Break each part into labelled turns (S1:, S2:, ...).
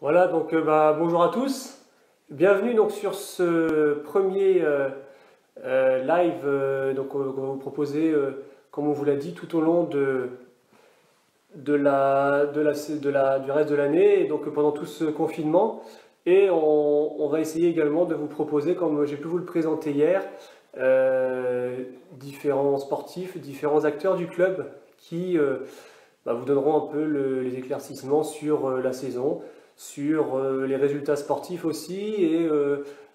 S1: Voilà, donc bonjour à tous. Bienvenue donc sur ce premier live qu'on va vous proposer, comme on vous l'a dit, tout au long du reste de l'année, et donc pendant tout ce confinement. Et on va essayer également de vous proposer, comme j'ai pu vous le présenter hier, différents sportifs, différents acteurs du club qui vous donneront un peu les éclaircissements sur la saison, sur les résultats sportifs aussi, et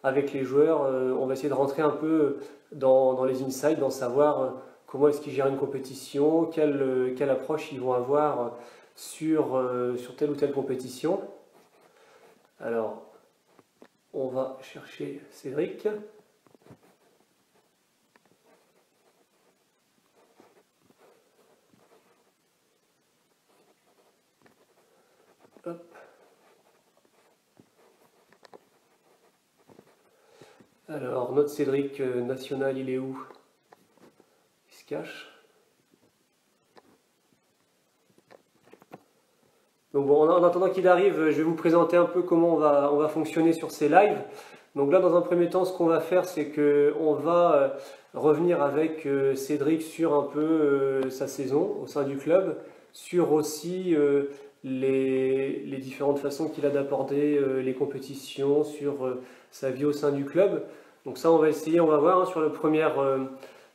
S1: avec les joueurs, on va essayer de rentrer un peu dans les insights, dans savoir comment est-ce qu'ils gèrent une compétition, quelle approche ils vont avoir sur telle ou telle compétition. Alors, on va chercher Cédric. Hop. Alors, notre Cédric national, il est où? Il se cache. Donc bon, en attendant qu'il arrive, je vais vous présenter un peu comment on va fonctionner sur ces lives. Donc là, dans un premier temps, ce qu'on va faire, c'est qu'on va revenir avec Cédric sur un peu sa saison au sein du club, sur aussi les différentes façons qu'il a d'aborder les compétitions, sur sa vie au sein du club. Donc ça, on va essayer, on va voir hein,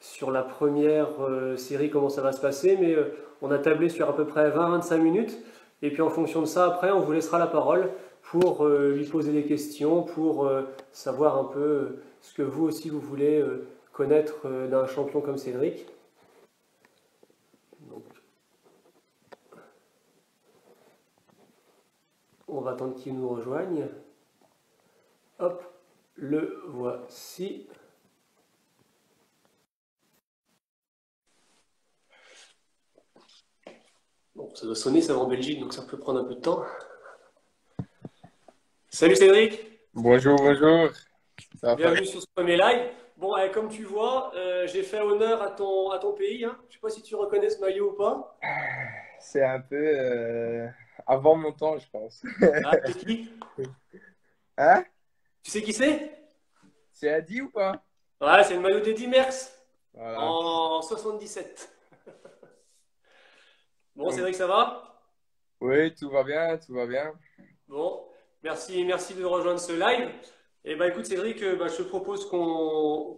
S1: sur la première série comment ça va se passer, mais on a tablé sur à peu près 20-25 minutes. Et puis en fonction de ça, après, on vous laissera la parole pour lui poser des questions, pour savoir un peu ce que vous aussi vous voulez connaître d'un champion comme Cédric. Donc, on va attendre qu'il nous rejoigne. Hop, le voici. Bon, ça doit sonner, ça va en Belgique, donc ça peut prendre un peu de temps. Salut Cédric!
S2: Bonjour, bonjour. Ça va, Farid?
S1: Bienvenue sur ce premier live. Bon, comme tu vois, j'ai fait honneur à ton pays. Hein. Je ne sais pas si tu reconnais ce maillot ou pas.
S2: C'est un peu avant mon temps, je pense.
S1: Ah, c'est qui?
S2: Hein?
S1: Tu sais qui c'est?
S2: C'est Adi ou pas?
S1: Ouais, c'est le maillot d'Eddy Merckx
S2: Voilà.
S1: en 77. Bon,
S2: Donc,
S1: Cédric, ça va?
S2: oui, tout va bien, tout va bien.
S1: Bon, merci de rejoindre ce live. Et bah écoute, Cédric, je te propose qu'on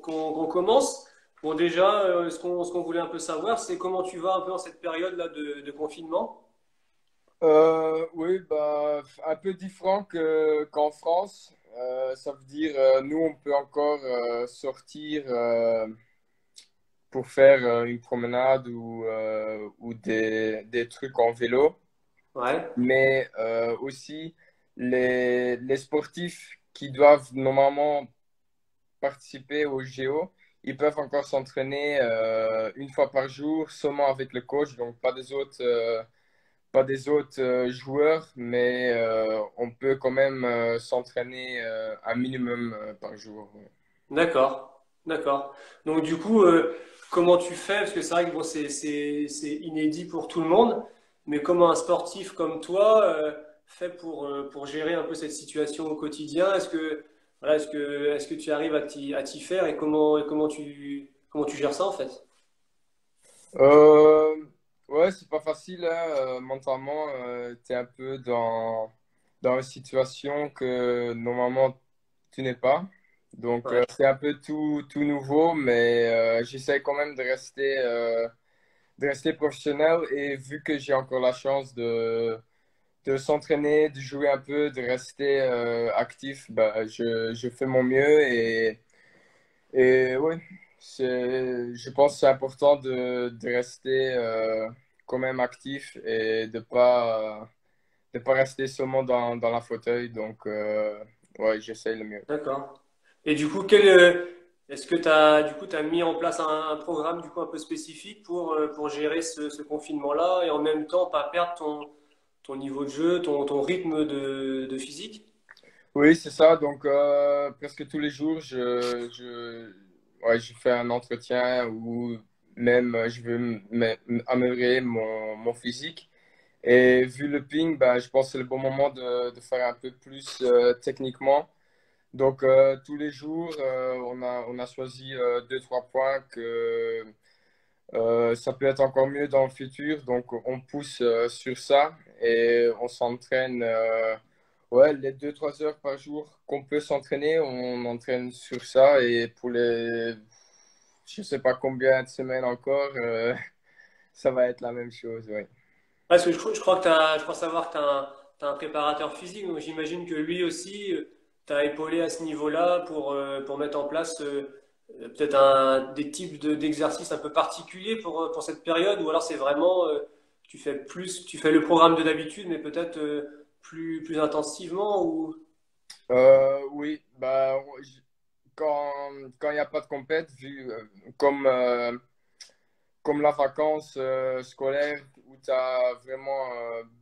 S1: commence. Bon, déjà, ce qu'on voulait un peu savoir, c'est comment tu vas un peu en cette période-là de confinement.
S2: Oui, bah, un peu différent qu'en France. Ça veut dire, nous, on peut encore sortir pour faire une promenade ou des trucs en vélo.
S1: Ouais,
S2: Mais aussi les sportifs qui doivent normalement participer au JO, ils peuvent encore s'entraîner une fois par jour, seulement avec le coach, donc pas des autres joueurs, mais on peut quand même s'entraîner un minimum par jour. Ouais.
S1: d'accord. Donc du coup, comment tu fais? Parce que c'est vrai que bon, c'est inédit pour tout le monde, mais comment un sportif comme toi fait pour gérer un peu cette situation au quotidien? Est-ce que tu arrives à t'y faire et comment tu gères ça en fait?
S2: Euh, ouais, c'est pas facile, hein, mentalement, tu es un peu dans une situation que normalement tu n'es pas. Donc,
S1: Ouais,
S2: c'est un peu tout nouveau, mais j'essaie quand même de rester professionnel. Et vu que j'ai encore la chance de s'entraîner, de jouer un peu, de rester actif, bah, je fais mon mieux. Et oui, je pense que c'est important de rester quand même actif et de pas rester seulement dans la fauteuil. Donc, ouais, j'essaie le mieux.
S1: d'accord. Et du coup, est-ce que t'as mis en place un programme du coup un peu spécifique pour gérer ce confinement-là et en même temps pas perdre ton niveau de jeu, ton rythme de physique?
S2: Oui, c'est ça. Donc, presque tous les jours, ouais, je fais un entretien ou même je veux améliorer mon physique. Et vu le ping, ben, je pense que c'est le bon moment de faire un peu plus techniquement. Donc, tous les jours, on a choisi deux, trois points que ça peut être encore mieux dans le futur. Donc, on pousse sur ça et on s'entraîne ouais, les deux, trois heures par jour qu'on peut s'entraîner. On entraîne sur ça et pour les, je sais pas combien de semaines encore, ça va être la même chose. Ouais.
S1: Parce que je crois que je crois savoir que t'as un préparateur physique, donc j'imagine que lui aussi t'a épaulé à ce niveau-là pour mettre en place peut-être des types d'exercices un peu particuliers pour cette période, ou alors c'est vraiment tu fais le programme de d'habitude, mais peut-être plus intensivement ou.
S2: Oui, bah, quand il n'y a pas de compète, comme, comme la vacance scolaire où tu as vraiment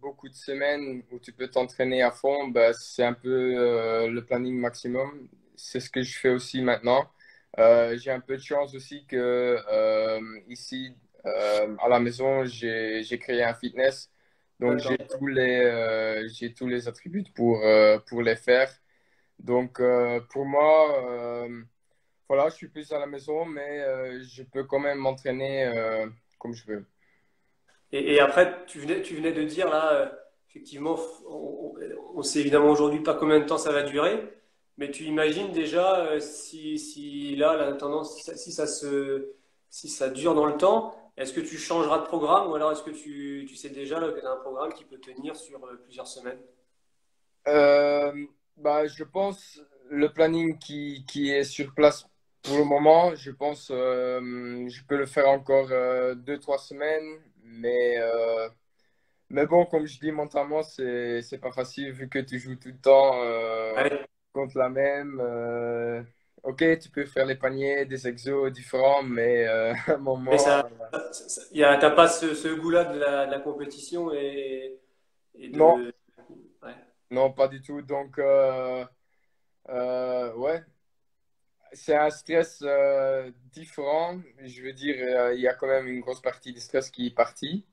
S2: beaucoup de semaines où tu peux t'entraîner à fond, bah, c'est un peu le planning maximum. C'est ce que je fais aussi maintenant. J'ai un peu de chance aussi que ici à la maison, j'ai créé un fitness. Donc
S1: D'accord.
S2: j'ai tous les attributs pour les faire. Donc pour moi, voilà, je suis plus à la maison, mais je peux quand même m'entraîner comme je veux.
S1: Et après, tu venais de dire là, effectivement, on sait évidemment aujourd'hui pas combien de temps ça va durer, mais tu imagines déjà si là, la tendance, si ça dure dans le temps, est-ce que tu changeras de programme ou alors est-ce que tu sais déjà là, que tu as un programme qui peut tenir sur plusieurs semaines?
S2: Euh, Bah, je pense le planning qui est sur place pour le moment, je pense je peux le faire encore deux, trois semaines, mais bon, comme je dis, mentalement, c'est pas facile vu que tu joues tout le temps
S1: Ouais.
S2: contre la même. Ok, tu peux faire les paniers, des exos différents, mais à un
S1: Mais
S2: moment,
S1: t'as pas ce goût-là de la compétition et
S2: non,
S1: de. Ouais.
S2: non, pas du tout. Donc, ouais, c'est un stress différent. Je veux dire, il y a quand même une grosse partie du stress qui est partie.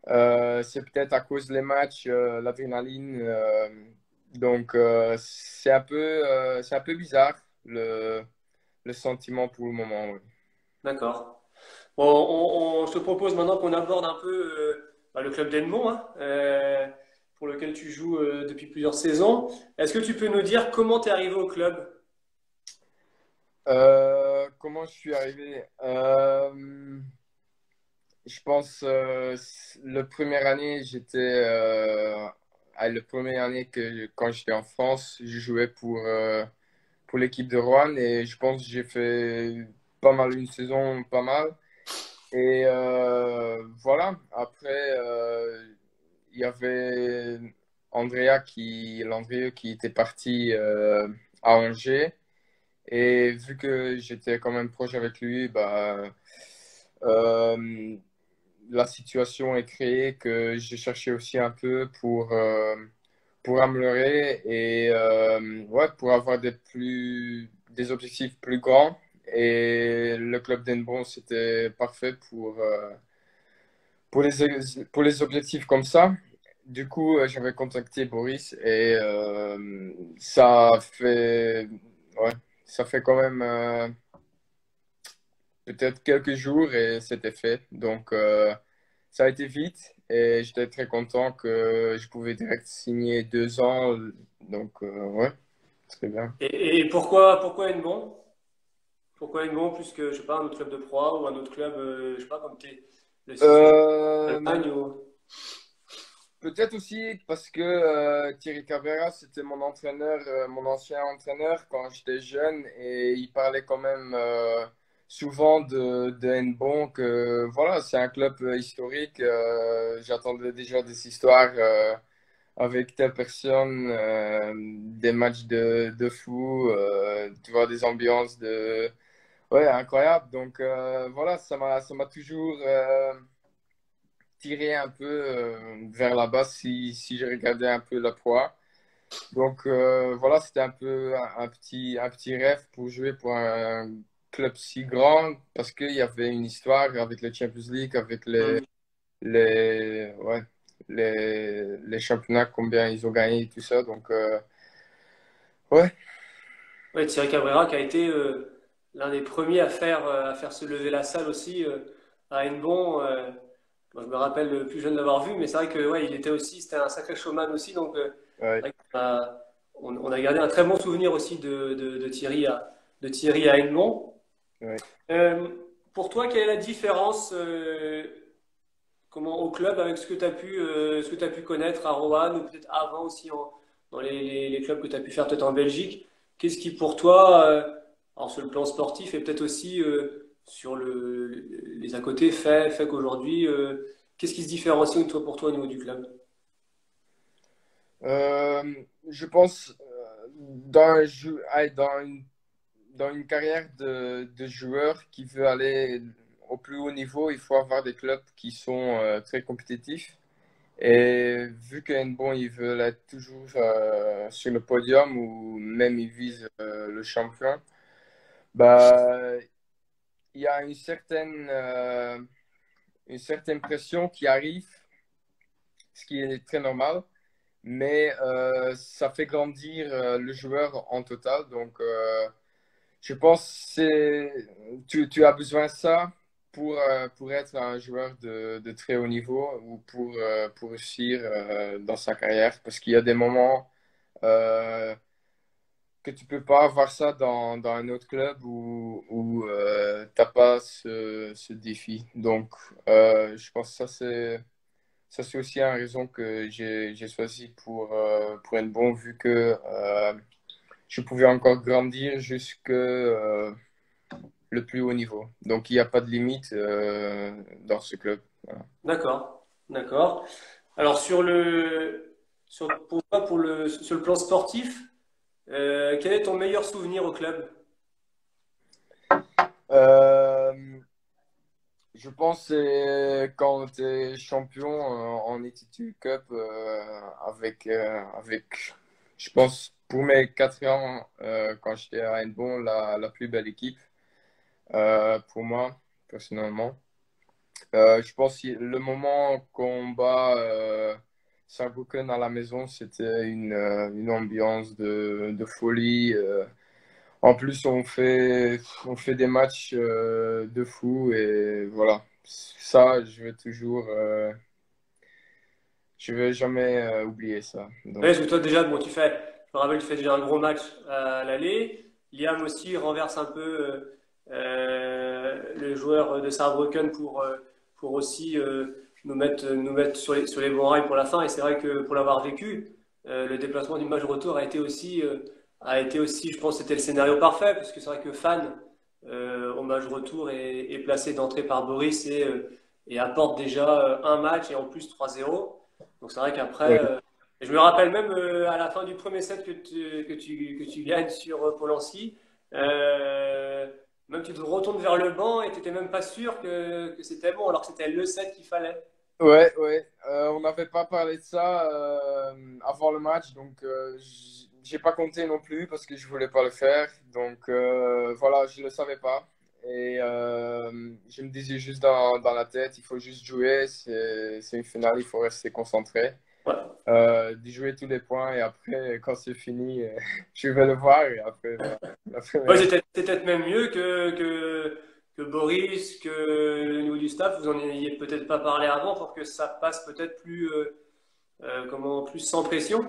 S2: C'est peut-être à cause des matchs, l'adrénaline. Donc, c'est un peu bizarre, le sentiment pour le moment. Oui.
S1: D'accord. Bon, je te propose maintenant qu'on aborde un peu le club d'Edmond, hein, pour lequel tu joues depuis plusieurs saisons. Est-ce que tu peux nous dire comment tu es arrivé au club?
S2: Comment je suis arrivé? Je pense le première année, le première année quand j'étais en France, je jouais pour l'équipe de Rouen et je pense que j'ai fait pas mal une saison, pas mal. Et voilà, après, il y avait Landrieu qui était parti à Angers. Et vu que j'étais quand même proche avec lui, bah, euh, la situation est créée que j'ai cherché aussi un peu pour améliorer et ouais, pour avoir des objectifs plus grands. Et le club d'Enbron, c'était parfait pour les objectifs comme ça. Du coup, j'avais contacté Boris et ouais, ça fait quand même peut-être quelques jours et c'était fait. Donc, ça a été vite et j'étais très content que je pouvais direct signer 2 ans. Donc, ouais, très bien.
S1: Et pourquoi Edmond? Pourquoi Edmond plus que, je sais pas, un autre club de Pro ou un autre club, je sais pas, comme t'es le 6
S2: Euh,
S1: d'Allemagne ou.
S2: Peut-être aussi parce que Thierry Cabrera, c'était mon entraîneur, mon ancien entraîneur quand j'étais jeune et il parlait quand même souvent de Nbon que voilà, c'est un club historique. J'attendais déjà des histoires avec telle personne, des matchs de fou, tu vois, des ambiances ouais, incroyables. Donc voilà, ça m'a toujours tiré un peu vers là-bas si je regardais un peu la proie. Donc voilà, c'était un peu un petit rêve pour jouer pour un club si grand parce qu'il y avait une histoire avec le Champions League, avec
S1: Hmm.
S2: ouais, les championnats, combien ils ont gagné et tout ça. Donc, ouais,
S1: Ouais, Thierry Cabrera qui a été l'un des premiers à faire se lever la salle aussi à Hennebont. Moi, je me rappelle plus jeune d'avoir vu, mais c'est vrai que ouais, il était aussi, c'était un sacré showman aussi. Donc,
S2: ouais.
S1: c'est vrai on a gardé un très bon souvenir aussi de Thierry à Hennebont.
S2: Ouais.
S1: Euh, pour toi, quelle est la différence comment, au club avec ce que tu as pu connaître à Roanne ou peut-être avant aussi dans les clubs que tu as pu faire peut-être en Belgique? Qu'est-ce qui pour toi, alors sur le plan sportif et peut-être aussi sur les à côté, fait qu'aujourd'hui, qu'est-ce qui se différencie pour toi au niveau du club?
S2: Euh, je pense dans, dans une carrière de joueur qui veut aller au plus haut niveau, il faut avoir des clubs qui sont très compétitifs. Et vu qu'Henbon, ils veulent être toujours sur le podium ou même ils visent le champion, bah, il y a une certaine pression qui arrive, ce qui est très normal, mais ça fait grandir le joueur en total. Donc, je pense que tu as besoin de ça pour être un joueur de très haut niveau ou pour réussir dans sa carrière. Parce qu'il y a des moments euh, que tu peux pas avoir ça dans un autre club où t'as pas ce défi. Donc, je pense que ça, c'est aussi une raison que j'ai choisi pour être bon, vu que je pouvais encore grandir jusque le plus haut niveau. Donc, il n'y a pas de limite dans ce club. Voilà.
S1: D'accord, d'accord. Alors pour toi, sur le plan sportif, quel est ton meilleur souvenir au club?
S2: Euh, je pense que c'est quand tu es champion en Attitude Cup avec, je pense, pour mes 4 ans, quand j'étais à Hennebont, la plus belle équipe pour moi, personnellement. Je pense que le moment qu'on bat Saarbrücken à la maison, c'était une ambiance de folie. En plus, on fait des matchs de fou et voilà. Ça, je vais jamais oublier ça.
S1: Ouais,
S2: Donc,
S1: parce que toi déjà, bon, je me rappelle, tu fais déjà un gros match à l'aller. Liam aussi renverse un peu le joueur de Saarbrücken pour aussi nous mettre sur les bons rails pour la fin. Et c'est vrai que pour l'avoir vécu, le déplacement du match retour a été aussi, je pense, que c'était le scénario parfait, parce que c'est vrai que Fan, au match retour, est placé d'entrée par Boris et apporte déjà un match et en plus 3-0. Donc c'est vrai qu'après,
S2: oui.
S1: et je me rappelle même à la fin du premier set que tu gagnes sur Polanski, euh, même tu te retournes vers le banc et tu n'étais même pas sûr que c'était bon, alors que c'était le set qu'il fallait.
S2: Ouais, ouais. On n'avait pas parlé de ça avant le match, donc j'ai pas compté non plus parce que je voulais pas le faire. Donc voilà, je le savais pas. Et je me disais juste dans la tête, il faut juste jouer, c'est une finale, il faut rester concentré.
S1: Ouais.
S2: D'y jouer tous les points et après, quand c'est fini, je vais le voir et après, voilà.
S1: Ouais,
S2: Après,
S1: c'est peut-être même mieux que Boris, que le niveau du staff, vous en ayez peut-être pas parlé avant pour que ça passe peut-être plus, plus sans pression.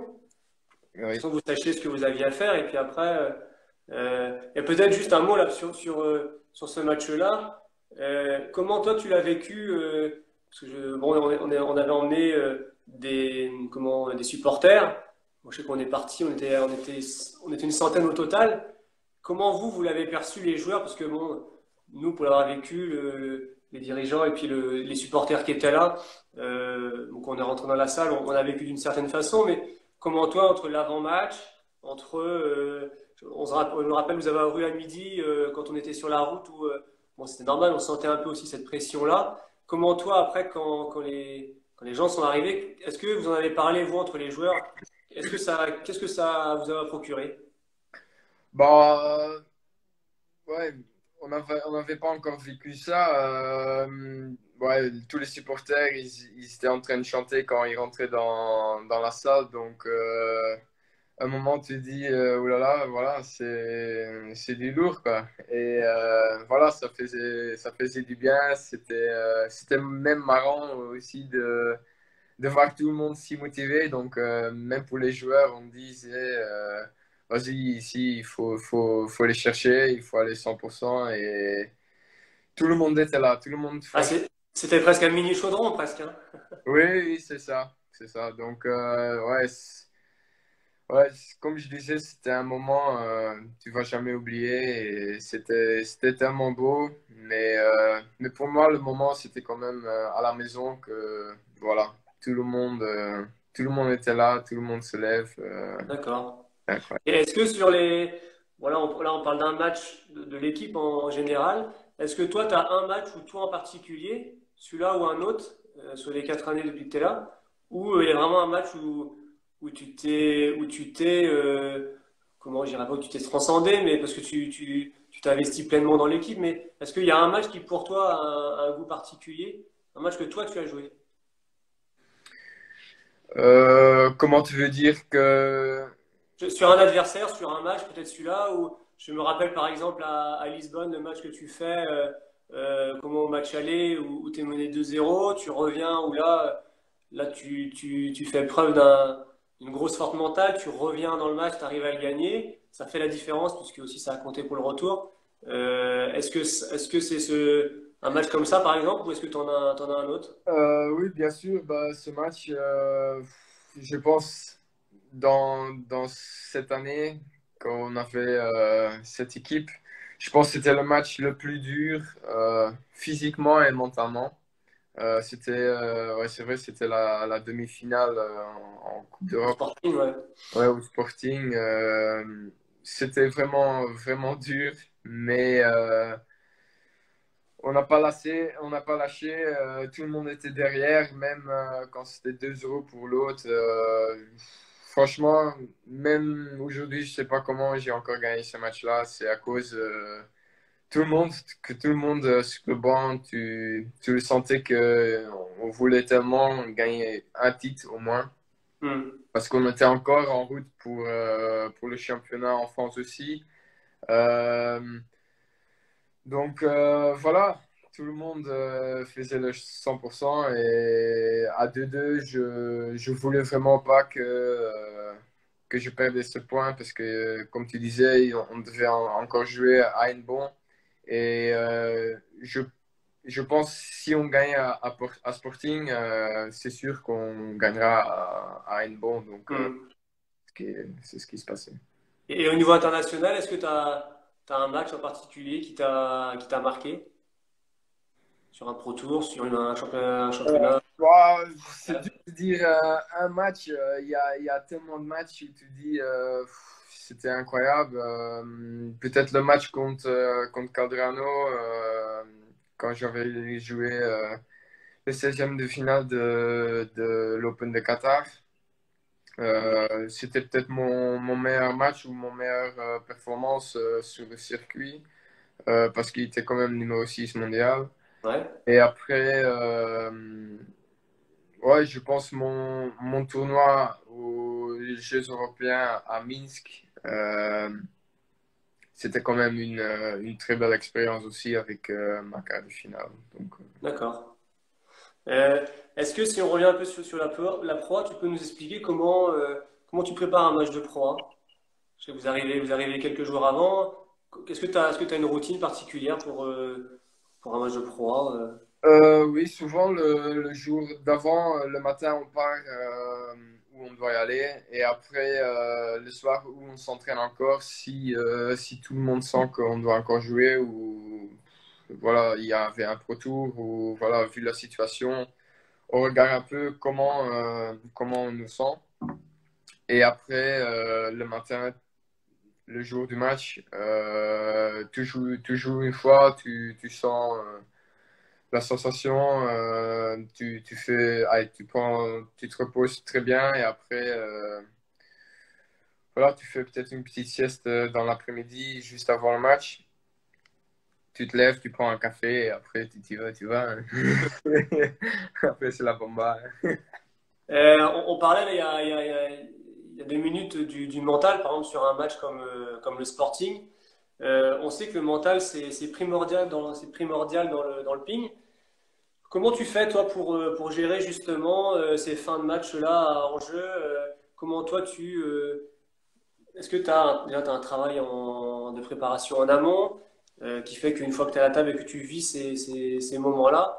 S2: oui.
S1: Sans que vous sachiez ce que vous aviez à faire. Et puis après, et peut-être juste un mot là sur ce match-là. Comment toi tu l'as vécu parce que bon, on avait emmené des supporters. Moi, je sais qu'on est parti, on était une centaine au total. Comment vous l'avez perçu les joueurs? Parce que bon, nous, pour l'avoir vécu, les dirigeants et puis les supporters qui étaient là, donc on est rentré dans la salle, on a vécu d'une certaine façon, mais comment toi, entre l'avant-match, je me rappelle, vous avez rue à midi quand on était sur la route où bon, c'était normal, on sentait un peu aussi cette pression-là. Comment toi, après, quand les gens sont arrivés, est-ce que vous en avez parlé, vous, entre les joueurs? Qu'est-ce que ça vous a procuré?
S2: Bah, ouais, on n'avait pas encore vécu ça. ouais, tous les supporters, ils étaient en train de chanter quand ils rentraient dans la salle. Donc, à un moment, tu te dis, oh là là, voilà, c'est du lourd, quoi. Et voilà, ça faisait du bien. C'était même marrant aussi de voir tout le monde si motivé. Donc, même pour les joueurs, on disait, vas-y, ici, faut les chercher, il faut aller 100%. Et tout le monde était là. Tout le monde,
S1: Ah,
S2: franchement.
S1: c'était presque un mini chaudron, presque, hein.
S2: Oui, oui, c'est ça. C'est ça. Donc, ouais, ouais, comme je disais, c'était un moment, tu vas jamais oublier. Et c'était tellement beau. Mais pour moi, le moment, c'était quand même à la maison que, voilà, tout le monde était là, tout le monde se lève.
S1: D'accord.
S2: Incroyable.
S1: Et est-ce que sur les... Voilà, là, on parle d'un match de l'équipe en général. Est-ce que toi, tu as un match ou toi en particulier, celui-là ou un autre, sur les 4 années depuis que tu es là, où il y a vraiment un match où tu t'es, comment je dirais pas, où tu t'es transcendé, mais parce que tu t'es investi pleinement dans l'équipe, mais est-ce qu'il y a un match qui pour toi a un goût particulier, un match que toi tu as joué?
S2: Comment tu veux dire que...
S1: Sur un adversaire, sur un match, peut-être celui-là, où je me rappelle par exemple à Lisbonne, le match que tu fais, comment au match aller, où tu es mené 2-0, tu reviens, où là tu fais preuve d'une grosse forte mentale, tu reviens dans le match, tu arrives à le gagner, ça fait la différence, puisque aussi ça a compté pour le retour. Est-ce que c'est un match comme ça par exemple, ou est-ce que t'en as un autre?
S2: Oui, bien sûr, bah, ce match, je pense, dans cette année, quand on a fait cette équipe, je pense que c'était le match le plus dur physiquement et mentalement. Ouais, c'est vrai, c'était la demi-finale en Coupe
S1: Au
S2: d'Europe,
S1: Sporting, ouais.
S2: ouais, au Sporting. C'était vraiment, vraiment dur, mais on n'a pas lâché. Tout le monde était derrière, même quand c'était 2-0 pour l'autre. Franchement, même aujourd'hui, je sais pas comment j'ai encore gagné ce match-là. C'est à cause tout le monde, que tout le monde sur le banc, tu le sentais que on voulait tellement gagner un titre au moins,
S1: Hmm.
S2: parce qu'on était encore en route pour le championnat en France aussi. Euh, donc voilà, tout le monde faisait le 100% et à 2-2, je voulais vraiment pas que je perdais ce point parce que, comme tu disais, on devait encore jouer à Eindhoven et je pense si on gagne à Sporting, c'est sûr qu'on gagnera à Eindhoven. Donc
S1: Hmm.
S2: c'est ce qui se passait.
S1: Et au niveau international, est-ce que tu as un match en particulier qui t'a marqué sur un Pro Tour, sur un championnat?
S2: Bah, c'est dur de dire un match. Il y a tellement de matchs où tu dis c'était incroyable. Peut-être le match contre Calderano quand j'avais joué le 16e de finale de l'Open de Qatar. C'était peut-être mon meilleur match ou mon meilleure performance sur le circuit parce qu'il était quand même numéro 6 mondial.
S1: Ouais.
S2: Et après, ouais, je pense mon tournoi aux Jeux européens à Minsk, c'était quand même une très belle expérience aussi avec ma quart de finale. Donc,
S1: D'accord. Euh, Est-ce que si on revient un peu sur la proie, tu peux nous expliquer comment tu prépares un match de proie? Parce que vous arrivez quelques jours avant. Est-ce que tu as une routine particulière pour un match de proie?
S2: oui, souvent le jour d'avant, le matin, on part où on doit y aller et après, le soir où on s'entraîne encore si tout le monde sent qu'on doit encore jouer ou voilà, il y avait un pro tour ou voilà, vu la situation. On regarde un peu comment on nous sent. Et après, le matin, le jour du match, tu joues une fois, tu sens la sensation, tu fais, allez, tu te reposes très bien et après, voilà, tu fais peut-être une petite sieste dans l'après-midi juste avant le match. tu te lèves, tu prends un café, et après tu vas. Après, c'est la bomba.
S1: On parlait là, il y a 2 minutes du mental, par exemple sur un match comme le Sporting. On sait que le mental c'est primordial c'est primordial dans le ping. Comment tu fais toi pour gérer justement ces fins de match-là en jeu? Comment toi est-ce que tu as, déjà, t'as un travail de préparation en amont qui fait qu'une fois que tu es à la table et que tu vis ces moments-là,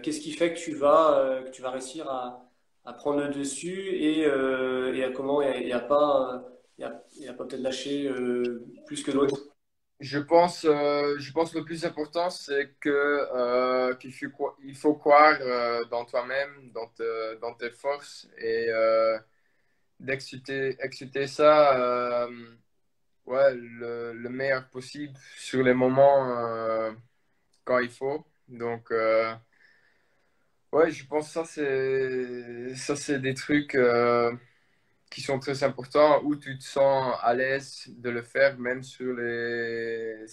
S1: qu'est-ce qui fait que tu vas réussir à prendre le dessus et à comment et à pas peut-être lâcher plus que d'autres?
S2: Je pense que le plus important, c'est qu'il faut croire dans toi-même, dans tes forces et d'exécuter ça ouais, le meilleur possible sur les moments quand il faut. Donc, ouais, je pense que ça, c'est des trucs qui sont très importants où tu te sens à l'aise de le faire, même sur les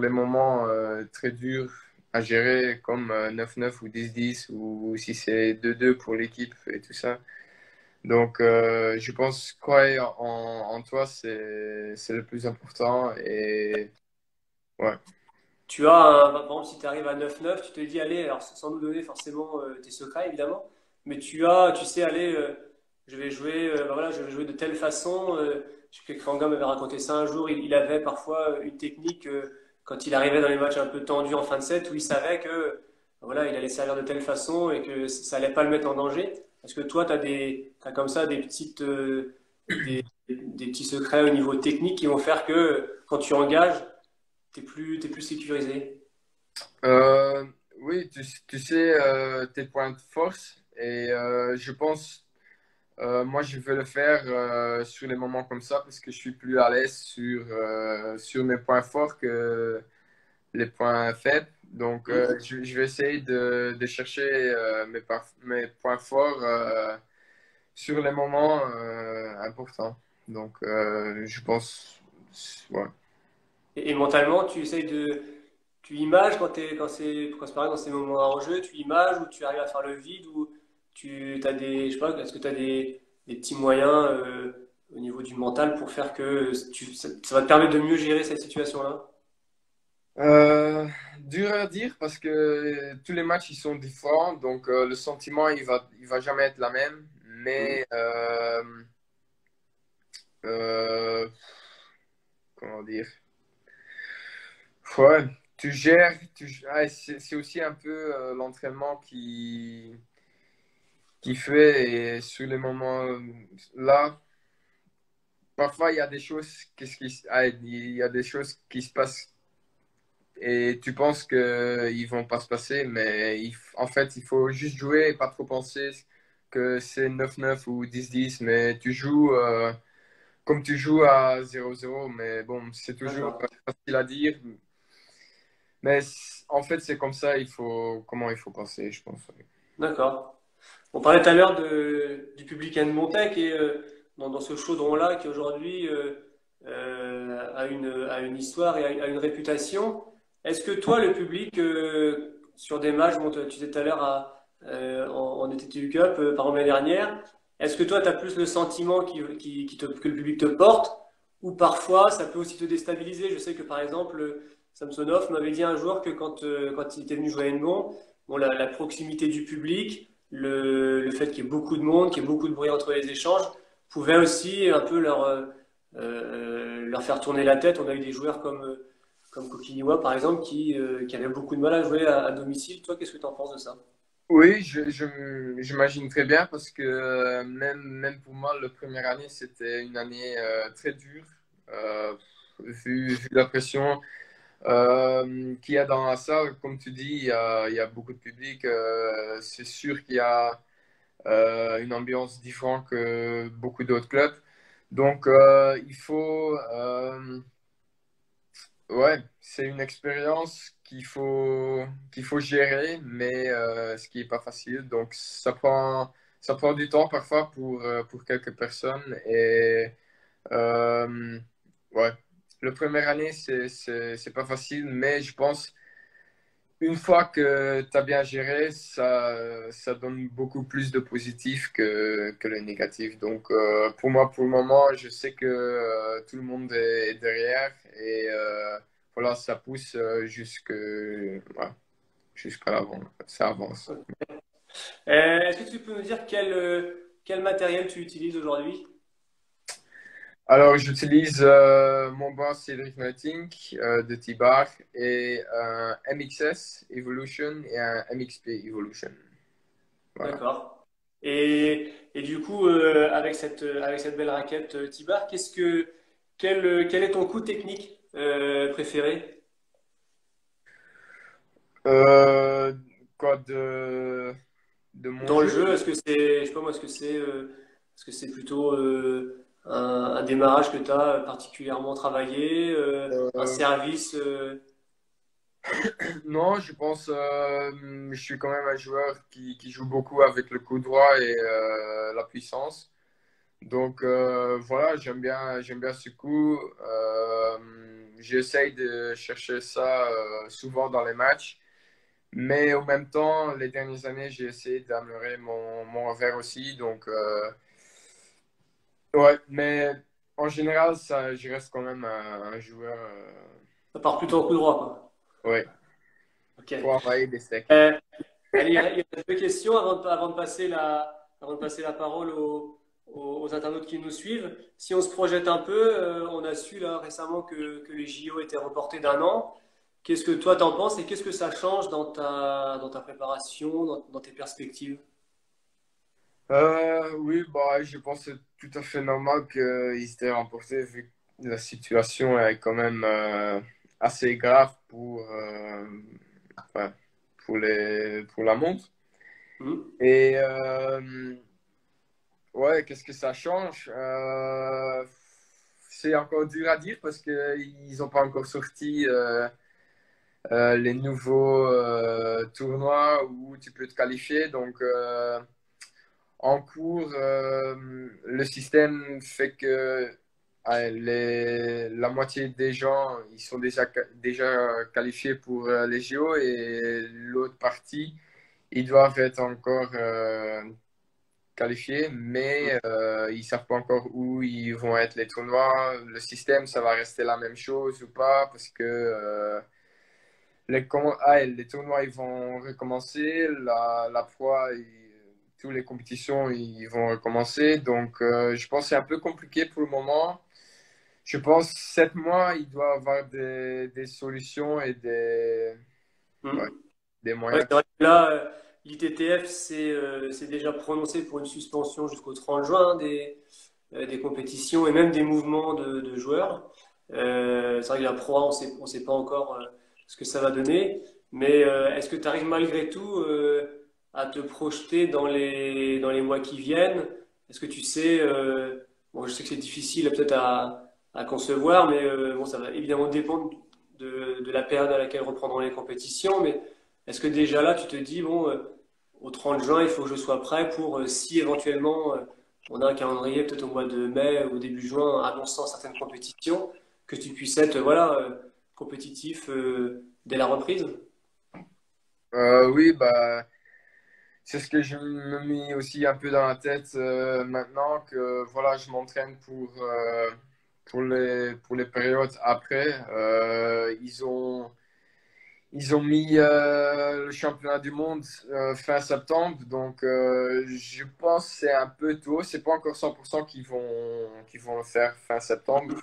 S2: moments très durs à gérer, comme 9-9 ou 10-10, ou si c'est 2-2 pour l'équipe et tout ça. Donc, je pense que croire en toi, c'est le plus important. Et ouais.
S1: Tu as, par exemple, si tu arrives à 9-9, tu te dis, allez, alors sans nous donner forcément tes secrets, évidemment, mais tu sais, allez, je vais jouer, bah voilà, je vais jouer de telle façon. Je sais que Kranga m'avait raconté ça un jour, il avait parfois une technique quand il arrivait dans les matchs un peu tendus en fin de set, où il savait que voilà, il allait servir de telle façon et que ça allait pas le mettre en danger. Est-ce que toi, t'as comme ça des petits secrets au niveau technique qui vont faire que quand tu engages, t'es plus sécurisé.
S2: Euh, oui, tu sais tes points de force et je pense, moi, je veux le faire sur les moments comme ça parce que je suis plus à l'aise sur mes points forts que les points faibles. Donc,
S1: Hmm.
S2: je vais essayer de chercher mes points forts sur les moments importants. Donc, je pense, ouais.
S1: Et mentalement, tu images quand c'est pareil dans ces moments en jeu, tu images ou tu arrives à faire le vide ou tu as je sais pas, est-ce que tu as des petits moyens au niveau du mental pour faire que ça va te permettre de mieux gérer cette situation-là?
S2: Euh, Dur à dire parce que tous les matchs ils sont différents, donc le sentiment il va jamais être la même.
S1: Hmm.
S2: Mais euh, comment dire? Ouais, tu gères, ah, c'est aussi un peu l'entraînement qui fait et sur les moments là, parfois il y a des choses, il y a des choses qui se passent et tu penses qu'ils vont pas se passer, mais en fait il faut juste jouer et pas trop penser que c'est 9-9 ou 10-10, mais tu joues comme tu joues à 0-0, mais bon, c'est toujours
S1: D'accord.
S2: facile à dire. Mais en fait, c'est comme ça, comment il faut penser, je pense. Ouais.
S1: D'accord. On parlait tout à l'heure du public Anne Montec et dans ce chaudron-là qui aujourd'hui a une histoire et a une réputation. Est-ce que toi, le public, sur des matchs, bon, tu disais tout à l'heure en ETTU Cup, par exemple l'année dernière, est-ce que toi, tu as plus le sentiment que le public te porte ou parfois ça peut aussi te déstabiliser? Je sais que par exemple, Samsonov m'avait dit un jour que quand il était venu jouer à Edmond, bon, la proximité du public, le fait qu'il y ait beaucoup de monde, qu'il y ait beaucoup de bruit entre les échanges, pouvait aussi un peu leur faire tourner la tête. On a eu des joueurs comme Kokiniwa, par exemple, qui avaient beaucoup de mal à jouer à domicile. Toi, qu'est-ce que tu en penses de ça?
S2: Oui, j'imagine très bien parce que même pour moi, la première année, c'était une année très dure, euh, vu la pression qu'il y a dans la salle. Comme tu dis, il y a beaucoup de public. C'est sûr qu'il y a une ambiance différente que beaucoup d'autres clubs. Donc, ouais, c'est une expérience qu'il faut gérer, mais ce qui est pas facile. Donc, ça prend du temps parfois pour quelques personnes. Et ouais, la première année, c'est pas facile, mais je pense une fois que tu as bien géré, ça donne beaucoup plus de positif que le négatif. Donc, pour moi, pour le moment, je sais que tout le monde est derrière et voilà, ça pousse ouais, jusqu'à l'avant. Ça avance.
S1: Est-ce que tu peux nous dire quel matériel tu utilises aujourd'hui?
S2: Alors, j'utilise mon boss Cédric Nutting de T-Bar et un MXS Evolution et un MXP Evolution. Voilà.
S1: D'accord. Et du coup, avec cette belle raquette Tibar, quel est ton coup technique préféré?
S2: Euh, quoi de mon
S1: Dans le
S2: jeu?
S1: jeu, est-ce que c'est, je sais pas moi, est-ce que c'est plutôt un démarrage que tu as particulièrement travaillé, un
S2: Euh,
S1: service
S2: non, je pense je suis quand même un joueur qui joue beaucoup avec le coup droit et la puissance. Donc voilà, j'aime bien ce coup. J'essaye de chercher ça souvent dans les matchs. Mais en même temps, les dernières années, j'ai essayé d'améliorer mon revers aussi. Donc, ouais, mais en général, ça, je reste quand même un joueur.
S1: ça part plutôt en coup droit, quoi.
S2: Ouais,
S1: Ok.
S2: pour envoyer des steaks.
S1: Euh, Allez, il reste deux questions avant de passer la parole aux internautes qui nous suivent. Si on se projette un peu, on a su là récemment que les JO étaient reportés d'un an. Qu'est-ce que toi t'en penses et qu'est-ce que ça change dans ta préparation, dans tes perspectives?
S2: Oui, bah, je pense que c'est tout à fait normal qu'ils étaient remportés vu que la situation est quand même assez grave ouais, pour la montre.
S1: Hmm.
S2: Et ouais, qu'est-ce que ça change? C'est encore dur à dire parce qu'ils n'ont pas encore sorti les nouveaux tournois où tu peux te qualifier. Donc, en cours, le système fait que la moitié des gens ils sont déjà qualifiés pour les JO et l'autre partie, ils doivent être encore qualifiés, mais ils savent pas encore où ils vont être les tournois. Le système, ça va rester la même chose ou pas parce que les tournois ils vont recommencer, la proie, toutes les compétitions ils vont recommencer. Donc je pense que c'est un peu compliqué pour le moment. Je pense 7 mois, il doit avoir des solutions et ouais,
S1: Hmm.
S2: des
S1: Ouais,
S2: moyens.
S1: c'est vrai que là, l'ITTF s'est déjà prononcé pour une suspension jusqu'au 30 juin hein, des compétitions et même des mouvements de joueurs. C'est vrai que la Pro A, on sait pas encore ce que ça va donner, mais est-ce que tu arrives malgré tout à te projeter dans les mois qui viennent? Est-ce que tu sais, bon, je sais que c'est difficile peut-être à concevoir, mais bon, ça va évidemment dépendre de la période à laquelle reprendront les compétitions, mais est-ce que déjà là, tu te dis, bon, au 30 juin, il faut que je sois prêt pour si éventuellement on a un calendrier peut-être au mois de mai ou début juin annonçant certaines compétitions, que tu puisses être voilà, compétitif dès la reprise?
S2: Oui, bah, c'est ce que je me mets aussi un peu dans la tête maintenant que voilà, je m'entraîne pour les périodes après. Ils ont mis le championnat du monde fin septembre, donc je pense que c'est un peu tôt. C'est pas encore 100% qu'ils vont le faire fin septembre.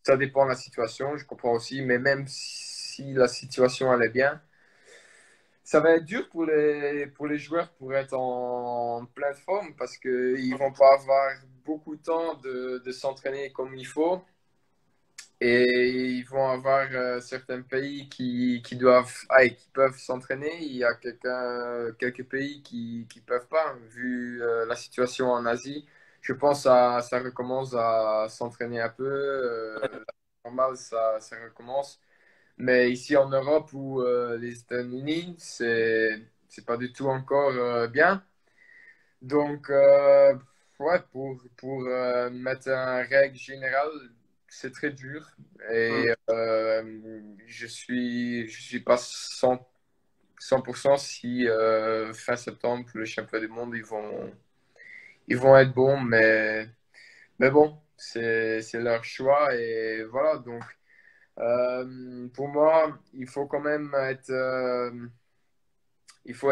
S2: Ça dépend de la situation, je comprends aussi, mais même si la situation allait bien, ça va être dur pour les joueurs pour être en pleine forme parce qu'ils vont pas avoir beaucoup de temps de s'entraîner comme il faut. Et ils vont avoir certains pays qui doivent, qui peuvent s'entraîner. Il y a quelques pays qui peuvent pas, vu la situation en Asie. Je pense que ça recommence à s'entraîner un peu. Normal, ça recommence. Mais ici en Europe ou les États-Unis, c'est pas du tout encore bien. Donc, ouais, pour mettre un règle générale, c'est très dur. Et
S1: Hmm.
S2: je suis pas 100%. 100% si fin septembre, le championnat du monde, ils vont être bons, mais bon, c'est leur choix et voilà. Donc, pour moi, il faut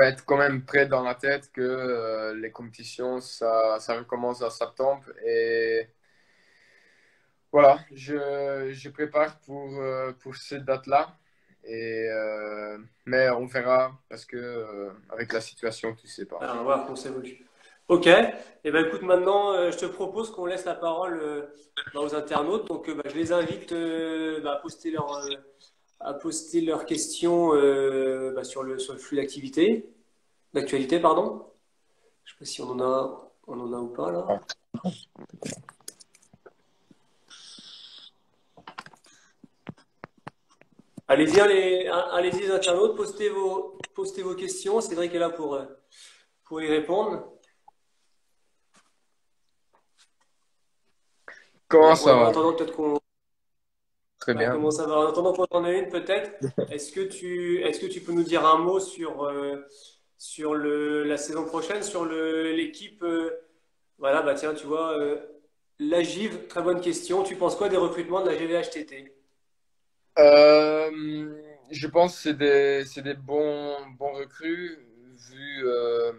S2: être quand même prêt dans la tête que les compétitions, ça recommence en septembre et voilà, je prépare pour cette date-là. Mais on verra parce que avec la situation, tu sais pas.
S1: Alors, on va voir comment ça évolue. Ok, et ben écoute, maintenant, je te propose qu'on laisse la parole aux internautes. Donc, bah, je les invite bah, à poster leurs questions bah, sur le flux d'actualité, pardon. Je sais pas si on en a ou pas là. Allez-y, allez-y les internautes, postez vos questions. Cédric est là pour y répondre.
S2: Comment
S1: Ouais,
S2: ça
S1: en
S2: va?
S1: attendant peut-être qu'on
S2: Très
S1: ouais,
S2: bien.
S1: comment ça va? En attendant qu'on en ait une, peut-être, est-ce que tu peux nous dire un mot sur la saison prochaine, sur l'équipe voilà, bah tiens, tu vois, la GIV, très bonne question. Tu penses quoi des recrutements de la GVHTT?
S2: Je pense que c'est des bons recrues, vu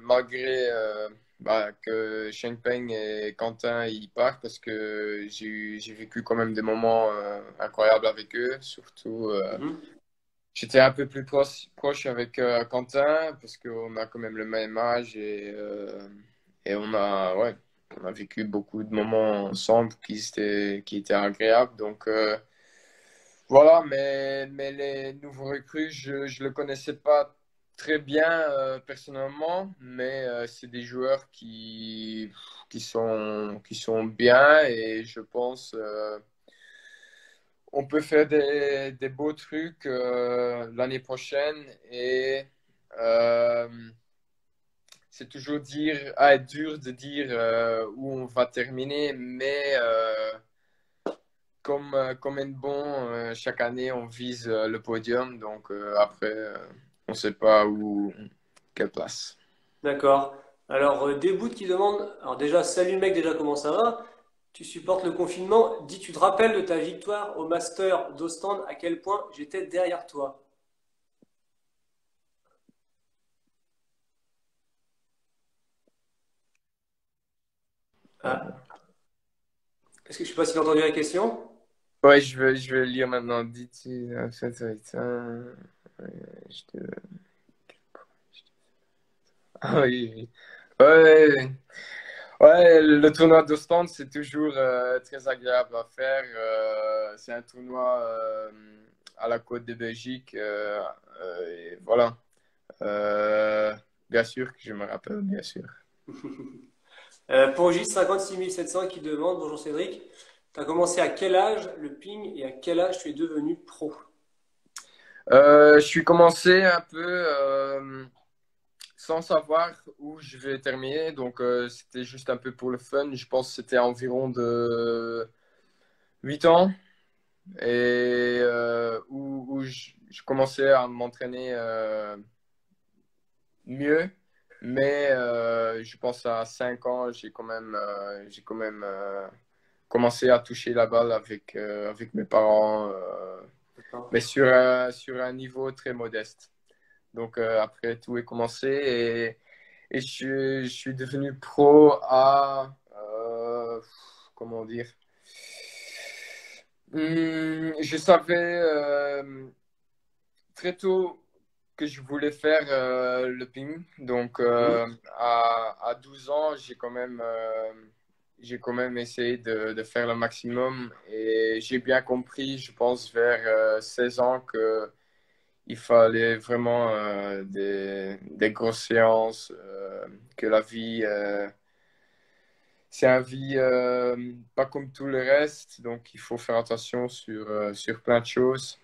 S2: malgré que Sheng Peng et Quentin ils partent, parce que j'ai vécu quand même des moments incroyables avec eux. Surtout,
S1: Mhm.
S2: j'étais un peu plus proche avec Quentin, parce qu'on a quand même le même âge et ouais, on a vécu beaucoup de moments ensemble qui étaient agréables. Donc, voilà, mais les nouveaux recrues, je ne le connaissais pas très bien personnellement, mais c'est des joueurs qui sont bien et je pense on peut faire des beaux trucs l'année prochaine et euh, c'est toujours dur de dire où on va terminer, mais comme un bon, chaque année, on vise le podium. Donc après, on ne sait pas quelle place.
S1: D'accord. Alors, Débout qui demande, alors déjà, salut mec, déjà comment ça va? Tu supportes le confinement? Dis, tu te rappelles de ta victoire au Master d'Ostende, à quel point j'étais derrière toi? Ah, est-ce que je sais pas si tu as entendu la question?
S2: Ouais, je vais lire maintenant. Dis-tu, je te- Ah oui, oui. Ouais, ouais, le tournoi d'Ostende, c'est toujours très agréable à faire. C'est un tournoi à la côte de Belgique. Et voilà. Euh, bien sûr que je me rappelle, bien sûr.
S1: Pour J56 700 qui demande, bonjour Cédric, tu as commencé à quel âge le ping et à quel âge tu es devenu pro?
S2: Je suis commencé un peu sans savoir où je vais terminer, donc c'était juste un peu pour le fun. Je pense que c'était environ de 8 ans et où je commençais à m'entraîner mieux. Mais je pense à 5 ans, j'ai quand même commencé à toucher la balle avec mes parents,
S1: D'accord.
S2: mais sur un niveau très modeste. Donc après, tout est commencé et je suis devenu pro à, comment dire, je savais très tôt que je voulais faire le ping. Donc
S1: Mhm.
S2: à 12 ans, j'ai quand même essayé de faire le maximum et j'ai bien compris, je pense, vers 16 ans que il fallait vraiment des grosses séances, que la vie, c'est un vie pas comme tout le reste, donc il faut faire attention sur plein de choses.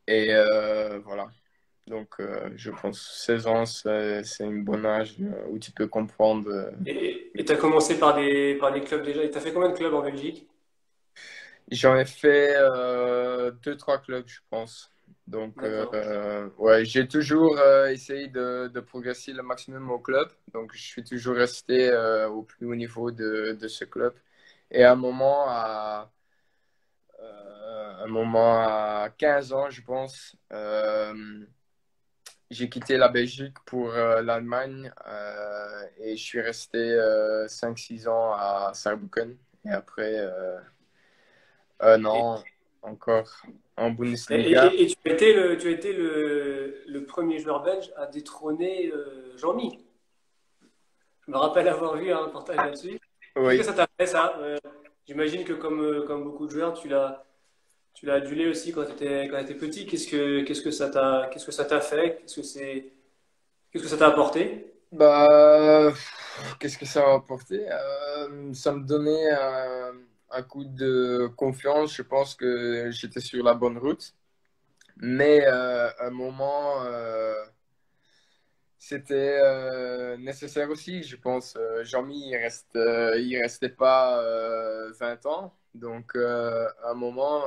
S2: Et voilà. Donc je pense 16 ans, c'est un bon âge où tu peux comprendre.
S1: Et tu as commencé par des clubs déjà. Et tu as fait combien de clubs en Belgique?
S2: J'en ai fait deux, trois clubs, je pense. Donc,
S1: D'accord.
S2: ouais, j'ai toujours essayé de progresser le maximum au club. Donc, je suis toujours resté au plus haut niveau de ce club. Et à un moment à 15 ans, je pense, j'ai quitté la Belgique pour l'Allemagne et je suis resté 5-6 ans à Saarbrücken. Et après, un
S1: Et,
S2: an encore en
S1: et-
S2: Bundesliga.
S1: et tu as été le premier joueur belge à détrôner Jean-Mi. Je me rappelle avoir vu un reportage là-dessus. Qu'est-ce que
S2: Oui.
S1: ça t'a fait, ça? J'imagine que comme beaucoup de joueurs, tu l'as adulé aussi quand tu étais petit. Qu'est-ce que ça t'a fait? Qu'est-ce que ça t'a apporté?
S2: Bah, qu'est-ce que ça m'a apporté? Ça me donnait un coup de confiance. Je pense que j'étais sur la bonne route. Mais à un moment, c'était nécessaire aussi. Je pense, Jean-Mi, il restait pas 20 ans. Donc, à un moment,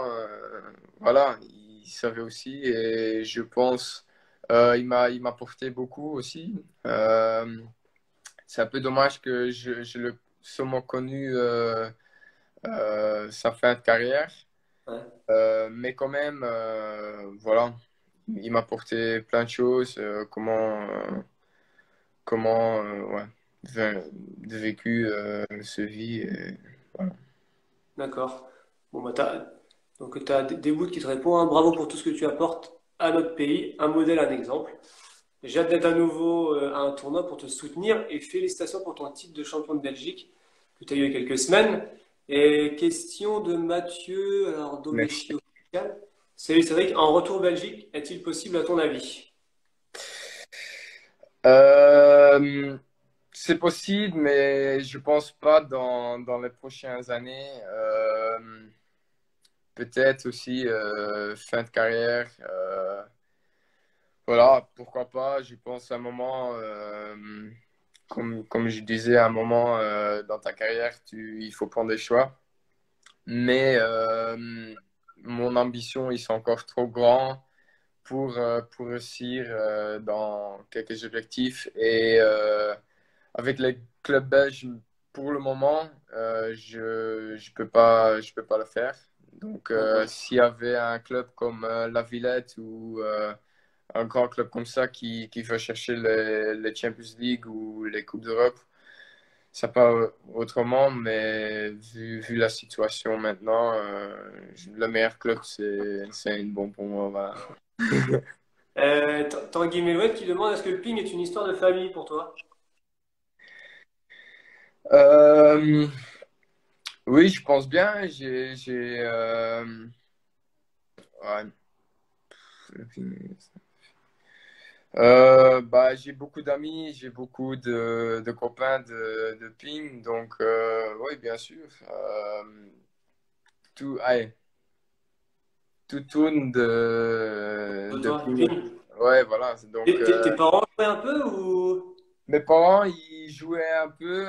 S2: voilà, il savait aussi. Et je pense, il m'a porté beaucoup aussi. C'est un peu dommage que je l'ai seulement connu sa fin de carrière.
S1: Ouais.
S2: Mais quand même, voilà, il m'a apporté plein de choses, ouais, de vécu ce vie. Voilà.
S1: D'accord. Bon, bah, donc, tu as des bouts qui te répondent, hein. Bravo pour tout ce que tu apportes à notre pays, un modèle, un exemple. J'ai hâte d'être à nouveau à un tournoi pour te soutenir et félicitations pour ton titre de champion de Belgique que tu as eu il y a quelques semaines. Et question de Mathieu, alors
S2: Merci.
S1: domicile officiel. Salut Cédric, en retour Belgique, est-il possible à ton avis?
S2: Euh, c'est possible, mais je pense pas dans les prochaines années. Peut-être aussi fin de carrière. Voilà, pourquoi pas. Je pense à un moment, comme je disais, à un moment dans ta carrière, il faut prendre des choix. Mais mon ambition, ils sont encore trop grands pour réussir dans quelques objectifs. Et avec les clubs belges, pour le moment, je peux pas le faire. Donc,
S1: D'accord.
S2: s'il y avait un club comme La Villette ou un grand club comme ça qui veut chercher les Champions League ou les Coupes d'Europe, ça part autrement, mais vu la situation maintenant, le meilleur club, c'est une bonne pour moi. Voilà.
S1: Tanguy Melouet qui demande est-ce que le ping est une histoire de famille pour toi?
S2: Euh, oui, je pense bien. Ouais. Bah, j'ai beaucoup d'amis, j'ai beaucoup de copains de ping, donc oui, bien sûr. Allez, tout tourne
S1: De
S2: de
S1: toi, du
S2: ping.
S1: ping?
S2: Ouais, voilà. Donc,
S1: Tes parents jouaient un peu ou?
S2: mes parents, ils jouaient un peu.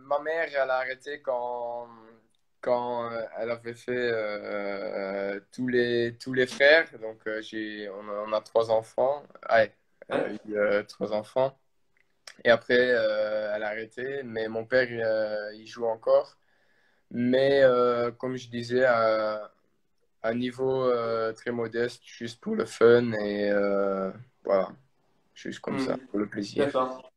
S2: Ma mère, elle a arrêté quand elle avait fait tous les frères. Donc, on a trois enfants. Ouais, elle a
S1: Ouais.
S2: eu trois enfants. Et après, elle a arrêté. Mais mon père, il joue encore. Mais comme je disais, à un niveau très modeste, juste pour le fun et voilà, juste comme ça,
S1: Hmm.
S2: pour le plaisir.
S1: D'accord.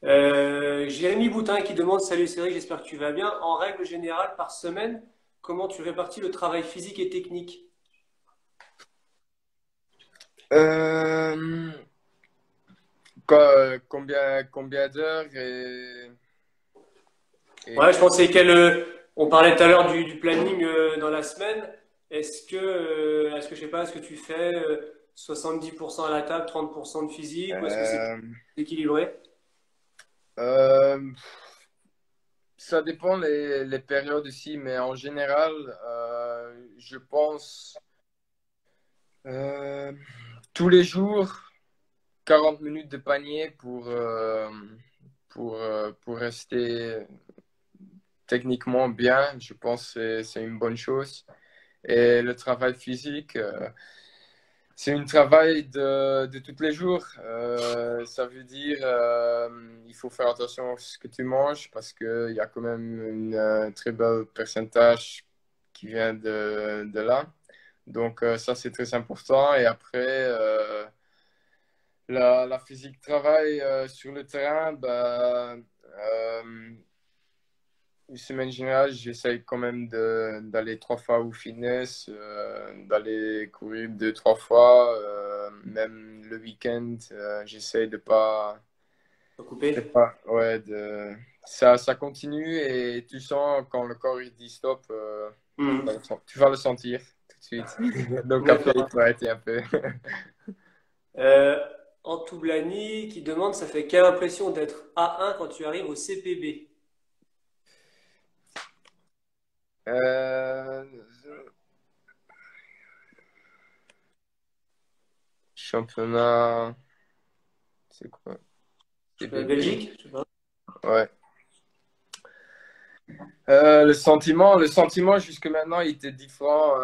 S1: Jérémy Boutin qui demande salut Cédric, j'espère que tu vas bien. En règle générale, par semaine, comment tu répartis le travail physique et technique?
S2: Euh, combien d'heures
S1: Ouais, je
S2: et-
S1: pensais on parlait tout à l'heure du planning dans la semaine. Est-ce que je sais pas, est-ce que tu fais 70% à la table, 30% de physique, ou est-ce que c'est
S2: euh,
S1: équilibré?
S2: euh, ça dépend les périodes aussi, mais en général, je pense euh, tous les jours 40 minutes de panier pour rester techniquement bien, je pense que c'est une bonne chose. Et le travail physique, C'est un travail de tous les jours. Ça veut dire il faut faire attention à ce que tu manges parce qu'il y a quand même une très belle pourcentage qui vient de là. Donc ça, c'est très important. Et après, la physique travail sur le terrain, bah, une semaine générale, j'essaye quand même d'aller 3 fois au fitness, d'aller courir 2, 3 fois, même le week-end, j'essaye de
S1: Coupé.
S2: pas, ouais, ça continue et tu sens quand le corps il dit stop,
S1: Mhm.
S2: tu vas le sentir tout de suite. Donc après, il
S1: D'accord.
S2: faut arrêter un peu.
S1: Euh, Antoublani qui demande, ça fait quelle impression d'être A1 quand tu arrives au CPB?
S2: Euh, championnat, c'est quoi?
S1: Championnat de
S2: TBB.
S1: Belgique? Je sais pas.
S2: Ouais. Le sentiment jusque maintenant, il était différent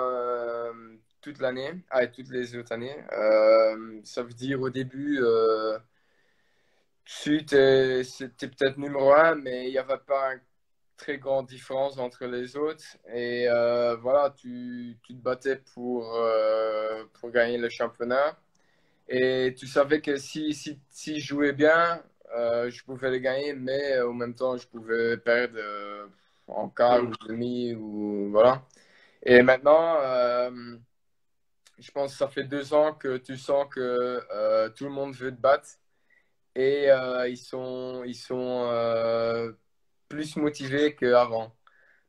S2: toute l'année, toutes les autres années. Ça veut dire au début, c'était peut-être numéro un, mais il n'y avait pas une très grande différence entre les autres. Et voilà, tu te battais pour gagner le championnat. Et tu savais que si je jouais bien, je pouvais le gagner, mais en même temps, je pouvais perdre en quart ou
S1: Mhm.
S2: demi, ou voilà. Et maintenant, je pense que ça fait 2 ans que tu sens que tout le monde veut te battre et ils sont plus motivés qu'avant.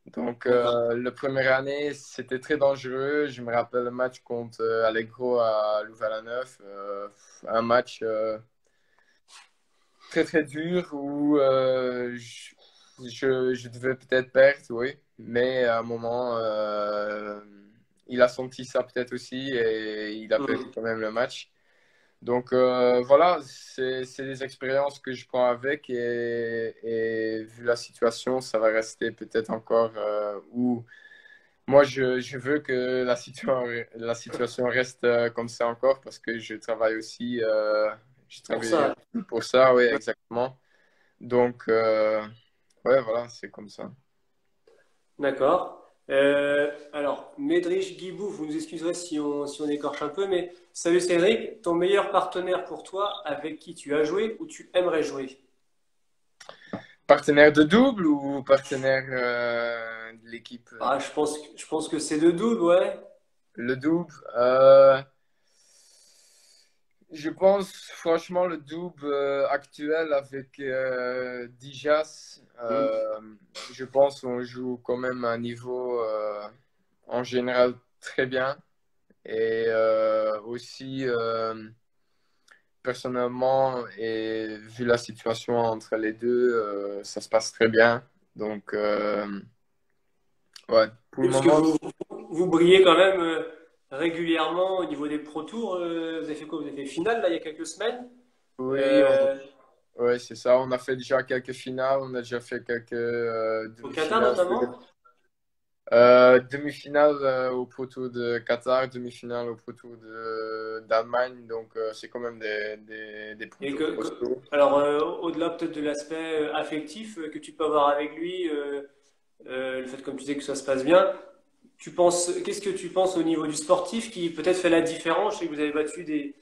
S2: Donc,
S1: D'accord.
S2: la première année, c'était très dangereux. Je me rappelle le match contre Allegro à Louvain-la-Neuve. Un match très, très dur où je devais peut-être perdre, oui. Mais à un moment, il a senti ça peut-être aussi et il a perdu
S1: Mhm.
S2: quand même le match. Donc voilà, c'est des expériences que je prends avec et vu la situation, ça va rester peut-être encore où moi je veux que la situation reste comme ça encore parce que je travaille aussi, je
S1: Pour
S2: travaille
S1: ça.
S2: aussi pour ça, oui, exactement. Donc ouais, voilà, c'est comme ça.
S1: D'accord. Alors, Medrich Guibou, vous nous excuserez si on écorche un peu, mais salut Cédric, ton meilleur partenaire pour toi, avec qui tu as joué ou tu aimerais jouer?
S2: Partenaire de double ou partenaire de l'équipe?
S1: Ah, je pense que c'est de double, ouais.
S2: Le double. Je pense franchement le double actuel avec Dijas,
S1: Hmm.
S2: je pense qu'on joue quand même à un niveau en général très bien. Et aussi, personnellement, et vu la situation entre les deux, ça se passe très bien. Donc, ouais, pour le
S1: Parce que
S2: moment,
S1: vous brillez quand même régulièrement au niveau des Pro Tours. Vous avez fait quoi? Vous avez fait finale là, il y a quelques semaines.
S2: oui,
S1: Euh,
S2: ouais, c'est ça. On a fait déjà quelques finales, on a déjà fait quelques
S1: Au Qatar
S2: demi-finales.
S1: notamment.
S2: Demi-finale au Pro-Tour de Qatar, demi-finale au Pro-Tour d'Allemagne. Donc, c'est quand même des
S1: Et
S2: Pro-Tours costauds.
S1: alors, au-delà peut-être de l'aspect affectif que tu peux avoir avec lui, le fait, comme tu disais, que ça se passe bien, qu'est-ce que tu penses au niveau du sportif qui peut-être fait la différence? Je sais que vous avez battu des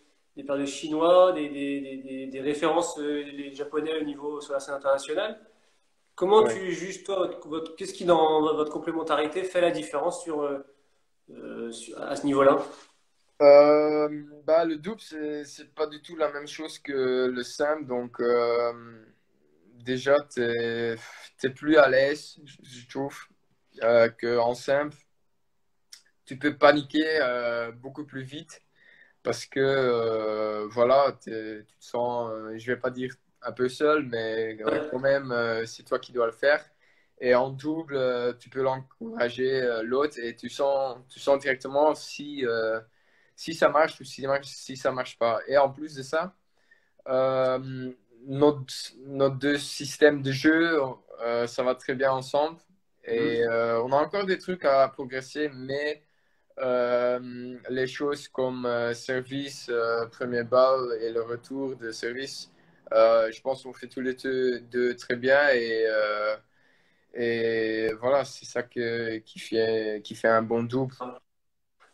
S1: paires de Chinois, des références, les Japonais au niveau sur la scène internationale. Comment
S2: Ouais.
S1: tu juges, toi, qu'est-ce qui dans votre complémentarité fait la différence à ce niveau-là?
S2: Bah, le double, c'est pas du tout la même chose que le simple. Donc, déjà, t'es plus à l'aise, je trouve, qu'en simple. Tu peux paniquer beaucoup plus vite. Parce que voilà, tu te sens, je vais pas dire un peu seul, mais
S1: Ouais,
S2: quand même, c'est toi qui dois le faire. Et en double, tu peux l'encourager l'autre et tu sens directement si ça marche ou si ça marche pas. Et en plus de ça, euh, notre, nos deux systèmes de jeu, ça va très bien ensemble. Et
S1: mhm.
S2: on a encore des trucs à progresser, mais les choses comme service, premier balle et le retour de service, je pense qu'on fait tous les deux très bien et voilà, c'est ça qui fait un bon double.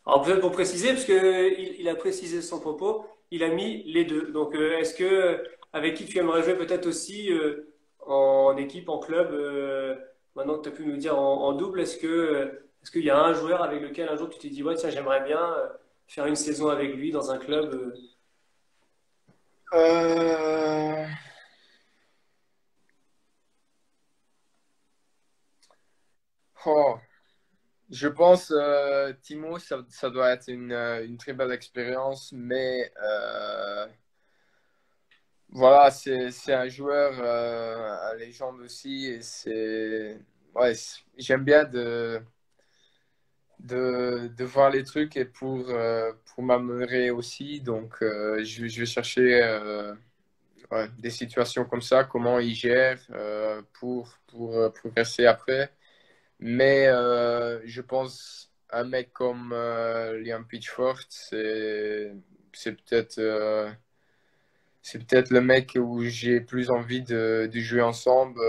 S1: Alors peut-être pour préciser, parce que il a précisé son propos, il a mis les deux. Donc est-ce que avec qui tu aimerais jouer peut-être aussi en équipe, en club, maintenant que tu as pu nous dire en double, est-ce qu'il y a un joueur avec lequel un jour tu t'es dit ouais tiens j'aimerais bien faire une saison avec lui dans un club
S2: Euh, oh, je pense Timo, ça doit être une très belle expérience, mais voilà, c'est un joueur à légende aussi et ouais, j'aime bien de voir les trucs et pour m'améliorer aussi. Donc, je vais chercher ouais, des situations comme ça, comment il gère pour progresser après. Mais je pense un mec comme Liam Pitchford, c'est peut-être le mec où j'ai plus envie de jouer ensemble.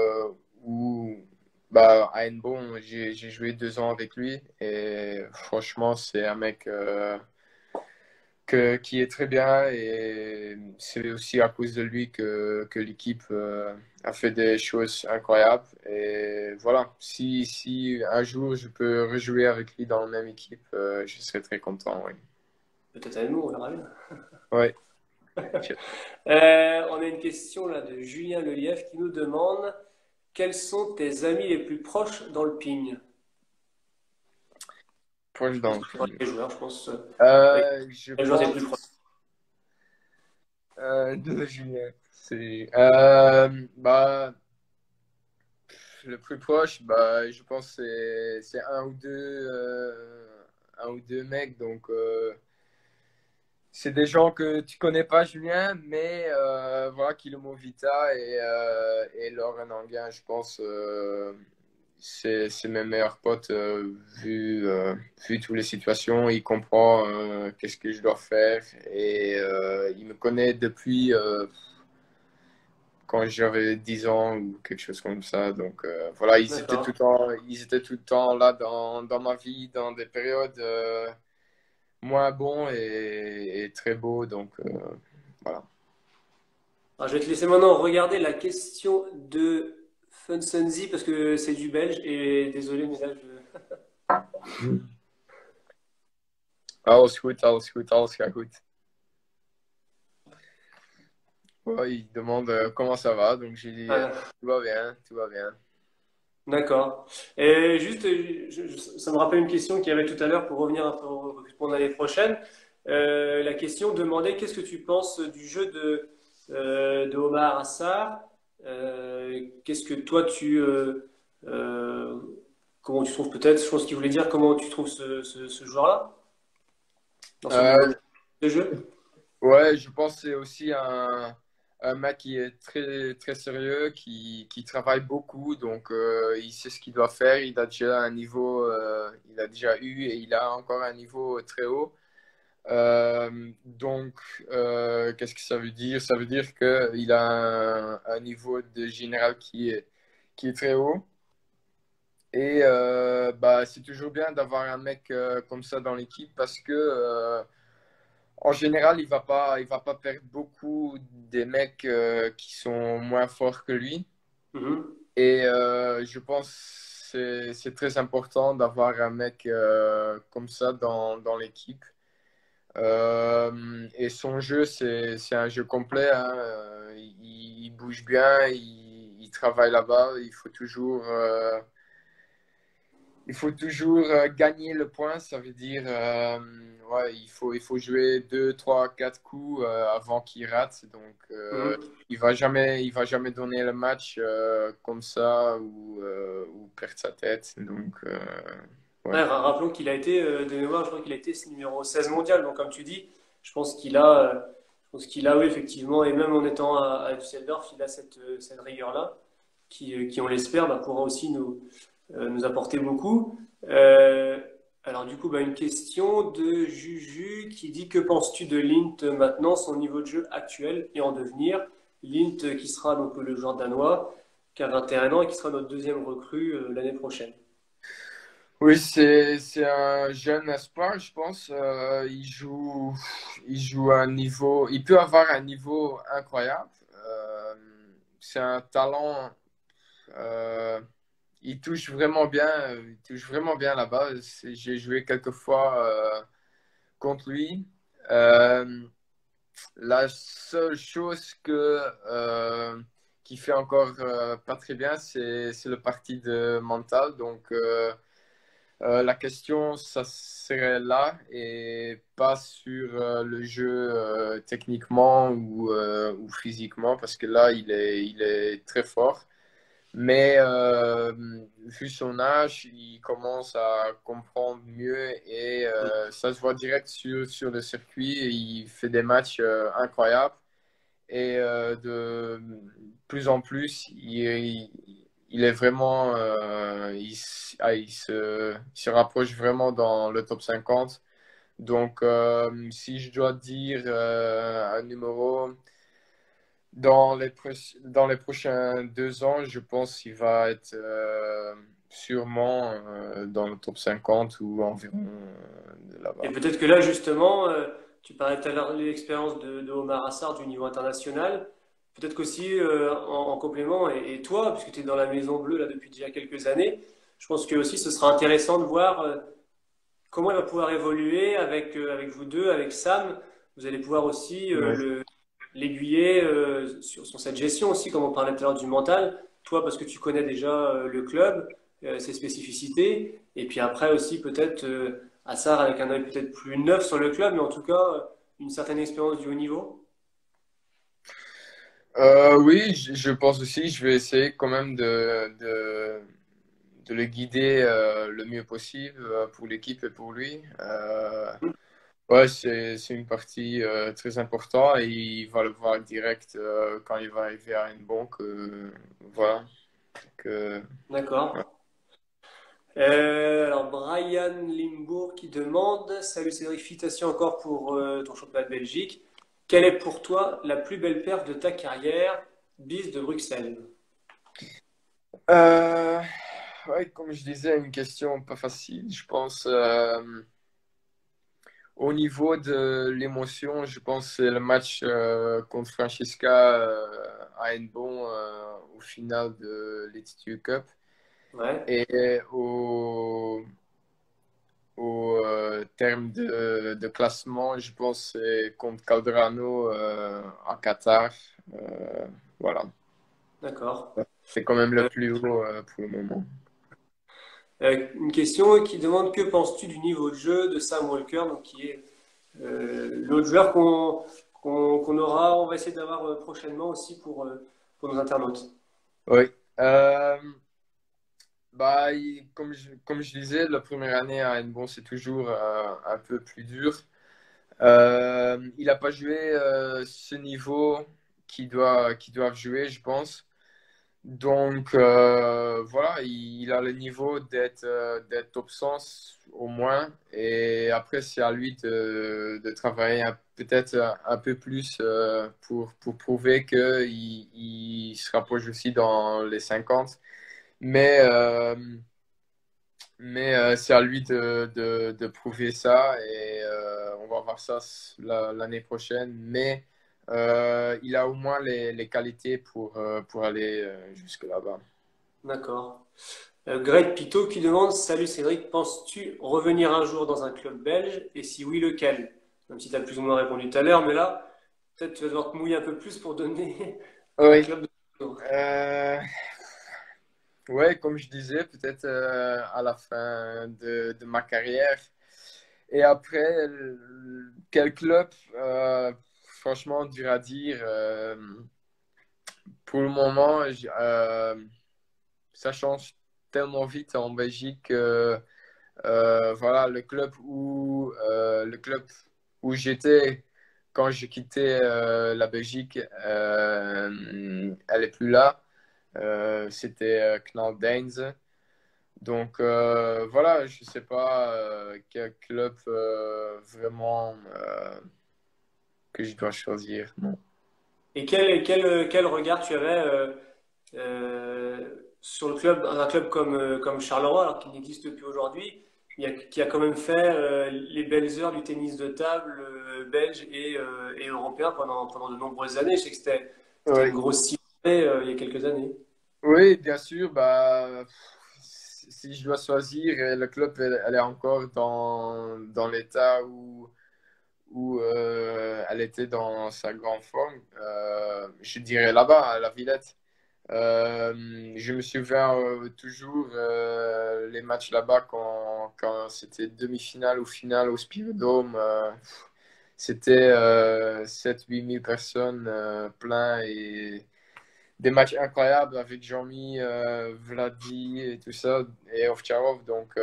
S2: Ou bah, à Eindhoven, j'ai joué 2 ans avec lui et franchement, c'est un mec qui est très bien et c'est aussi à cause de lui que l'équipe a fait des choses incroyables. Et voilà, si un jour je peux rejouer avec lui dans la même équipe, je serais très content. Oui.
S1: peut-être avec nous, on verra bien.
S2: Ouais.
S1: On a une question là de Julien Lelièvre qui nous demande quels sont tes amis les plus proches dans le ping?
S2: Proche
S1: Plus
S2: dans le
S1: que
S2: film.
S1: les joueurs, je pense. Avec
S2: Je
S1: quel joueur t'es le plus proche?
S2: pense de Julien. Bah, le plus proche, bah, je pense que c'est un ou deux mecs. Donc, c'est des gens que tu connais pas, Julien, mais voilà, Kilo Vita et Laurent Anguin, je pense, c'est mes meilleurs potes, vu toutes les situations. Il comprend qu'est-ce que je dois faire et il me connaît depuis quand j'avais 10 ans ou quelque chose comme ça. Donc voilà,
S1: D'accord.
S2: ils étaient tout le temps là dans ma vie, dans des périodes moins bons et très beaux. Donc voilà.
S1: Alors, je vais te laisser maintenant regarder la question de Funsenzi parce que c'est du belge et désolé, mais là,
S2: Alles goed, alles goed, alles gaat goed. Ouais, il demande comment ça va, donc j'ai dit
S1: Ah,
S2: tout va bien, tout va bien.
S1: d'accord. Et juste, ça me rappelle une question qu'il y avait tout à l'heure pour revenir un peu au recrutement l'année prochaine. La question demandait qu'est-ce que tu penses du jeu de Omar Assar? Qu'est-ce que toi euh, comment tu trouves peut-être, je pense qu'il voulait dire comment tu trouves ce joueur-là dans son niveau
S2: Euh,
S1: de jeu?
S2: ouais, je pense que c'est aussi un mec qui est très, très sérieux, qui travaille beaucoup, donc il sait ce qu'il doit faire. Il a déjà un niveau, il a déjà eu et il a encore un niveau très haut. Donc, qu'est-ce que ça veut dire? Ça veut dire qu'il a un niveau de général qui est très haut. Et bah, c'est toujours bien d'avoir un mec comme ça dans l'équipe parce que en général, il va pas perdre beaucoup des mecs qui sont moins forts que lui.
S1: Mhm.
S2: Et je pense que c'est très important d'avoir un mec comme ça dans l'équipe. Et son jeu, c'est un jeu complet, hein. Il bouge bien, il travaille là-bas. Il faut toujours gagner le point. Ça veut dire, ouais, il faut jouer 2, 3, 4 coups avant qu'il rate. Donc,
S1: Mhm.
S2: il va jamais donner le match comme ça ou perdre sa tête. Donc, ouais.
S1: Ouais, rappelons qu'il a été, de mémoire, je crois qu'il a été numéro 16 mondial. Donc, comme tu dis, je pense qu'il a, oui, effectivement, et même en étant à Düsseldorf, il a cette rigueur-là, qui on l'espère, bah, pourra aussi nous apporter beaucoup. Euh, alors, Alors du coup, une question de Juju qui dit que penses-tu de Lint maintenant, son niveau de jeu actuel et en devenir? Lint qui sera donc le joueur danois, qui a 21 ans et qui sera notre deuxième recrue l'année prochaine.
S2: Oui, c'est un jeune espoir, je pense. Il joue à un niveau, il peut avoir un niveau incroyable. C'est un talent. euh, il touche vraiment bien. Il touche vraiment bien la balle. J'ai joué quelques fois contre lui. Euh, la seule chose qui fait encore pas très bien, c'est le parti de mental. Donc la question, ça serait là et pas sur le jeu techniquement ou physiquement, parce que là, il est très fort. Mais vu son âge, il commence à comprendre mieux et ça se voit direct sur le circuit. Il fait des matchs incroyables et de plus en plus, il est vraiment, il se rapproche vraiment dans le top 50. Donc, si je dois dire un numéro, dans les prochains 2 ans, je pense qu'il va être sûrement dans le top 50 ou environ
S1: Et
S2: là-bas.
S1: peut-être que là, justement, tu parlais tout à l'heure de l'expérience de Omar Assar du niveau international. Peut-être qu'aussi, en complément, et toi, puisque tu es dans la Maison Bleue là, depuis déjà quelques années, je pense que aussi ce sera intéressant de voir comment il va pouvoir évoluer avec vous deux, avec Sam. Vous allez pouvoir aussi
S2: Ouais.
S1: l'aiguiller sur cette gestion aussi, comme on parlait tout à l'heure du mental. Toi, parce que tu connais déjà le club, ses spécificités. Et puis après aussi, peut-être Assar avec un œil peut-être plus neuf sur le club, mais en tout cas, une certaine expérience du haut niveau.
S2: Oui, je pense aussi, je vais essayer quand même de le guider le mieux possible pour l'équipe et pour lui. Ouais, c'est une partie très importante et il va le voir direct quand il va arriver à une banque. Voilà. Que,
S1: D'accord. Alors, Brian Limbourg qui demande, salut Cédric, félicitations encore pour ton championnat de Belgique. Quelle est pour toi la plus belle perf de ta carrière? Bis de Bruxelles.
S2: euh, ouais, comme je disais, une question pas facile. Je pense au niveau de l'émotion, je pense que c'est le match contre Francesca à Eindhoven au final de l'Attitude Cup.
S1: Ouais.
S2: Et au terme de classement, je pense que c'est contre Calderano à Qatar. Voilà.
S1: D'accord.
S2: C'est quand même le
S1: Euh,
S2: plus haut pour le moment.
S1: une question qui demande que penses-tu du niveau de jeu de Sam Walker, donc qui est l'autre joueur qu'on aura, on va essayer d'avoir prochainement aussi pour nos internautes.
S2: Oui. Bah, comme je disais, la première année à Eindhoven, c'est toujours un peu plus dur. Il n'a pas joué ce niveau qu'ils doivent jouer, je pense. Donc, voilà, il a le niveau d'être top 100 au moins. Et après, c'est à lui de travailler peut-être un peu plus pour prouver qu'il se rapproche aussi dans les 50. Mais, c'est à lui de prouver ça et on va voir ça l'année prochaine. Mais il a au moins les qualités pour aller jusque là-bas.
S1: D'accord. Greg Pitot qui demande, salut Cédric, penses-tu revenir un jour dans un club belge? Et si oui, lequel? Même si tu as plus ou moins répondu tout à l'heure, mais là, peut-être tu vas devoir te mouiller un peu plus pour donner un
S2: Oui.
S1: club de...
S2: Euh, ouais, comme je disais, peut-être à la fin de ma carrière. Et après, quel club? Franchement, dur à dire. Pour le moment, ça change tellement vite en Belgique que voilà, le club où j'étais quand j'ai quitté la Belgique, elle est plus là. C'était Knal Deinze. Donc voilà, je sais pas quel club vraiment que je dois choisir. Non.
S1: Et quel regard tu avais sur le club, un club comme Charleroi, alors qu'il n'existe plus aujourd'hui, qui a quand même fait les belles heures du tennis de table belge et européen pendant de nombreuses années. Je sais que c'était une
S2: Oui,
S1: grosse cible il y a quelques années.
S2: oui, bien sûr. Bah, si je dois choisir, le club, elle est encore dans l'état où elle était dans sa grande forme. Je dirais là-bas, à la Villette. Je me souviens toujours les matchs là-bas quand c'était demi-finale ou finale au Spiridome. C'était 7-8 000 personnes plein et des matchs incroyables avec Jean-Mi, Vladi et tout ça et Ovtcharov. Donc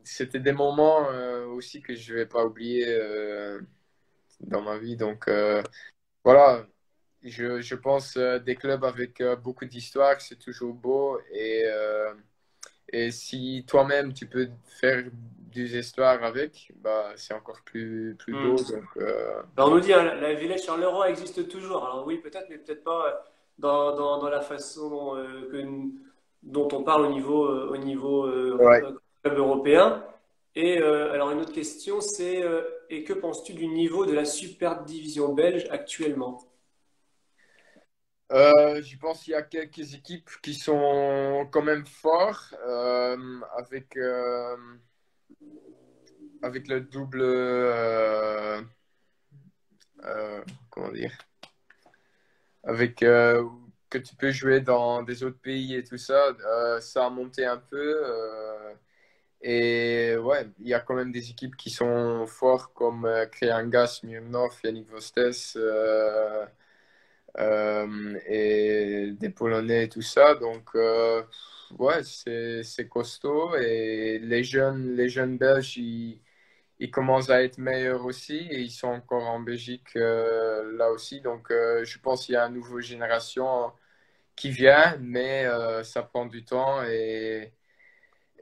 S2: c'était des moments aussi que je ne vais pas oublier dans ma vie. Donc voilà, je pense des clubs avec beaucoup d'histoire, c'est toujours beau. Et si toi-même tu peux faire des histoires avec, bah, c'est encore plus
S1: Hmm.
S2: beau. Donc,
S1: Alors, on nous dit, hein, la Villette Charleroi existe toujours. Alors oui, peut-être, mais peut-être pas dans la façon dont on parle au niveau
S2: ouais.
S1: club européen. Et alors une autre question, c'est et que penses-tu du niveau de la Super Division belge actuellement?
S2: Je pense qu'il y a quelques équipes qui sont quand même fortes avec le double. Comment dire? Avec que tu peux jouer dans des autres pays et tout ça, ça a monté un peu. Et ouais, il y a quand même des équipes qui sont fortes comme Creangas, Murnov, Yannick Vostes et des Polonais et tout ça. Donc ouais, c'est costaud. Et les jeunes Belges, ils commencent à être meilleurs aussi et ils sont encore en Belgique là aussi. Donc je pense qu'il y a une nouvelle génération qui vient, mais ça prend du temps et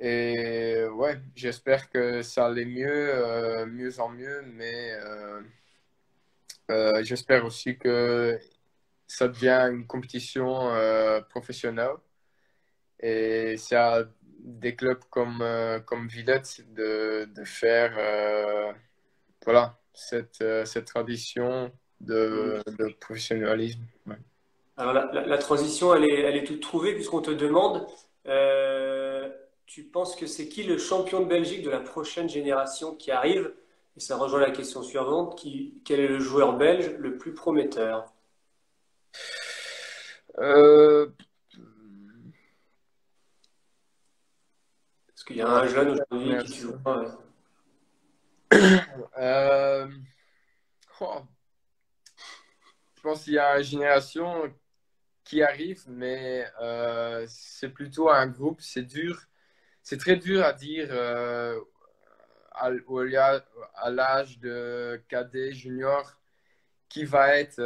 S2: ouais, j'espère que ça allait mieux en mieux, mais j'espère aussi que ça devient une compétition professionnelle et c'est à des clubs comme Villette de faire voilà, cette tradition
S1: Hmm.
S2: de professionnalisme. Ouais.
S1: Alors la transition, elle est toute trouvée puisqu'on te demande, euh, tu penses que c'est qui le champion de Belgique de la prochaine génération qui arrive? Et ça rejoint la question suivante, quel est le joueur belge le plus prometteur?
S2: Euh,
S1: Parce qu'il y a
S2: ouais,
S1: un jeune aujourd'hui qui tu
S2: merci.
S1: vois.
S2: Euh, oh, je pense qu'il y a une génération qui arrive, mais c'est plutôt un groupe. C'est très dur à dire à, à l'âge de cadet, junior, qui va être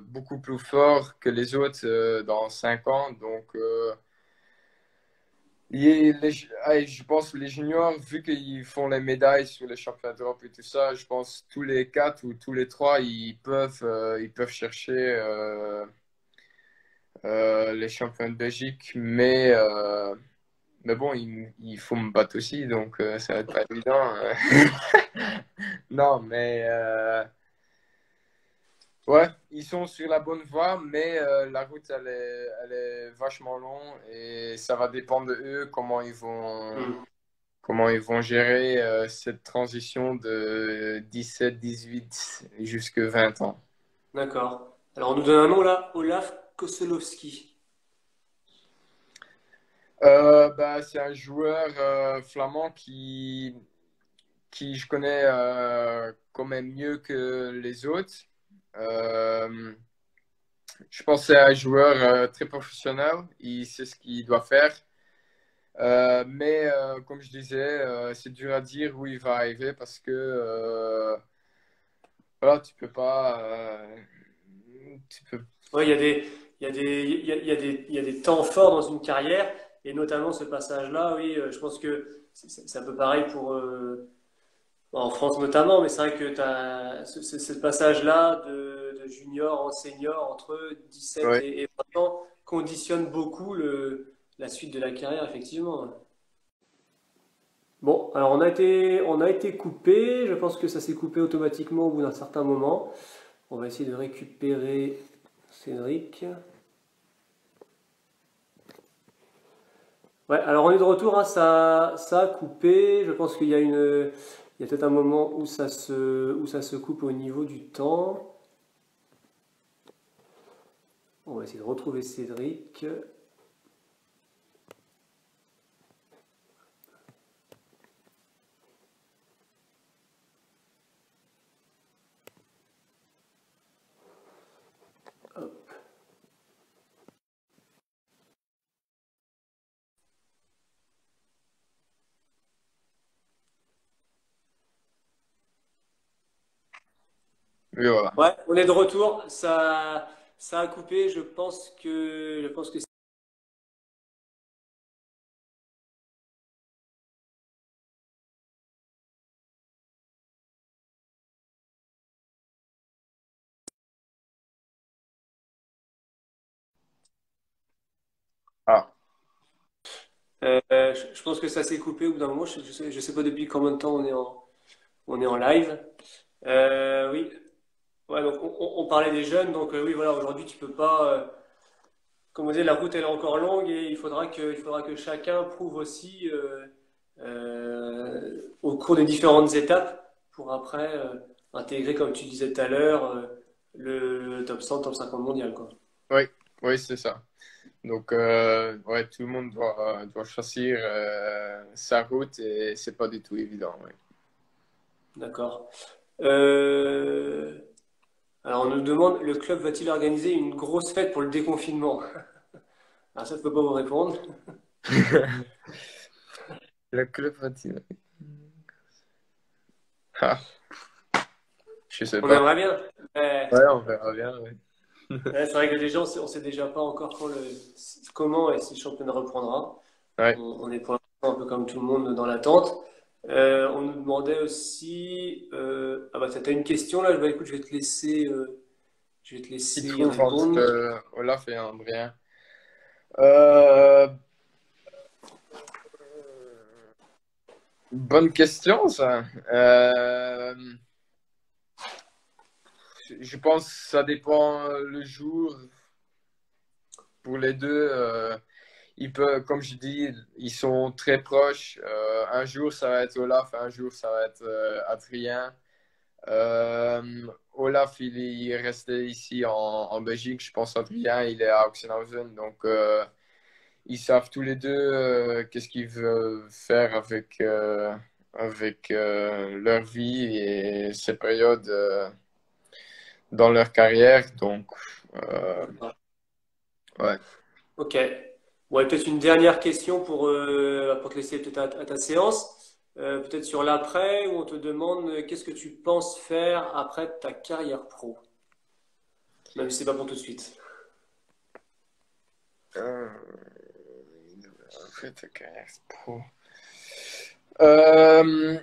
S2: beaucoup plus fort que les autres dans 5 ans. Donc, allez, je pense que les juniors, vu qu'ils font les médailles sur les championnats d'Europe et tout ça, je pense tous les quatre ou tous les trois, ils peuvent chercher les champions de Belgique. Mais bon, il faut me battre aussi, donc ça va être pas évident. Non, mais ouais, ils sont sur la bonne voie, mais la route, elle est vachement longue et ça va dépendre de eux
S1: Hmm.
S2: comment ils vont gérer cette transition de 17, 18 jusqu'à 20 ans.
S1: D'accord. Alors on nous donne un nom là, Olaf Koselowski.
S2: Bah, c'est un joueur flamand qui je connais quand même mieux que les autres. Euh, je pense que c'est un joueur très professionnel. Il sait ce qu'il doit faire. Mais comme je disais, c'est dur à dire où il va arriver parce que voilà, tu peux pas. Tu peux,
S1: Ouais, il y a des, il y a des, il y a des temps forts dans une carrière Et notamment ce passage-là, oui, je pense que c'est un peu pareil pour, en France notamment, mais c'est vrai que tu as ce passage-là de junior en senior entre 17
S2: Oui.
S1: et 20 ans conditionne beaucoup la suite de la carrière, effectivement. Bon, alors on a été coupé, je pense que ça s'est coupé automatiquement au bout d'un certain moment. On va essayer de récupérer Cédric. Ouais, alors on est de retour, hein, ça a coupé. Je pense qu'il y a il y a peut-être un moment où ça se coupe au niveau du temps. On va essayer de retrouver Cédric. Hop.
S2: Oui, voilà.
S1: Ouais, on est de retour. Ça a coupé. Je pense que
S2: Ah,
S1: je pense que ça s'est coupé au bout d'un moment. Je sais pas depuis combien de temps on est en live. Oui, ouais, donc on parlait des jeunes. Donc oui, voilà, aujourd'hui tu peux pas. Comme on disait, la route elle est encore longue et il faudra que chacun prouve aussi au cours des différentes étapes pour après intégrer, comme tu disais tout à l'heure, le top 100, top 50 mondial, quoi.
S2: oui, oui, c'est ça. Donc, ouais, tout le monde doit choisir sa route et c'est pas du tout évident. Ouais.
S1: D'accord. Euh, alors on nous demande, le club va-t-il organiser une grosse fête pour le déconfinement? Alors ça, je peux pas vous répondre.
S2: Le club va-t-il? Ah, je sais
S1: On
S2: pas.
S1: aimerait bien. Mais,
S2: Ouais, on verra bien. Ouais.
S1: ouais, c'est vrai que les gens, on sait déjà pas encore comment et si le championnat reprendra.
S2: Ouais.
S1: On est pour l'instant un peu comme tout le monde dans l'attente. On nous demandait aussi. Ah bah t'as une question là. Bah, écoute, je vais te
S2: Qui
S1: laisser y
S2: trouve entre
S1: répondre.
S2: Olaf et Andrien? Euh, Bonne question, ça. Je pense que ça dépend le jour. Pour les deux, comme je dis, ils sont très proches. Un jour, ça va être Olaf, un jour, ça va être Adrien. Olaf, il est resté ici en Belgique. Je pense Adrien, il est à Oxenhausen. Donc, ils savent tous les deux qu'est-ce qu'ils veulent faire avec leur vie et ces périodes dans leur carrière. Donc, euh, ouais.
S1: Ok. Bon, et peut-être une dernière question pour te laisser peut-être à ta séance. Peut-être sur l'après, où on te demande qu'est-ce que tu penses faire après ta carrière pro, même si c'est pas pour tout de suite.
S2: Euh, en fait, carrière pro. Euh,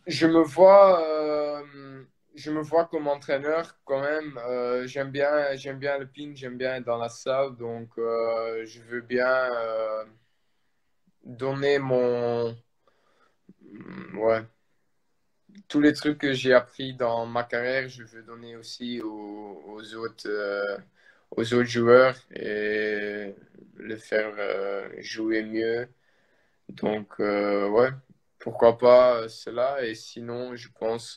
S2: je me vois comme entraîneur quand même. J'aime bien le ping, j'aime bien être dans la salle, donc je veux bien donner ouais, tous les trucs que j'ai appris dans ma carrière, je veux donner aussi aux autres joueurs et les faire jouer mieux. Donc, ouais, pourquoi pas cela. Et sinon, je pense,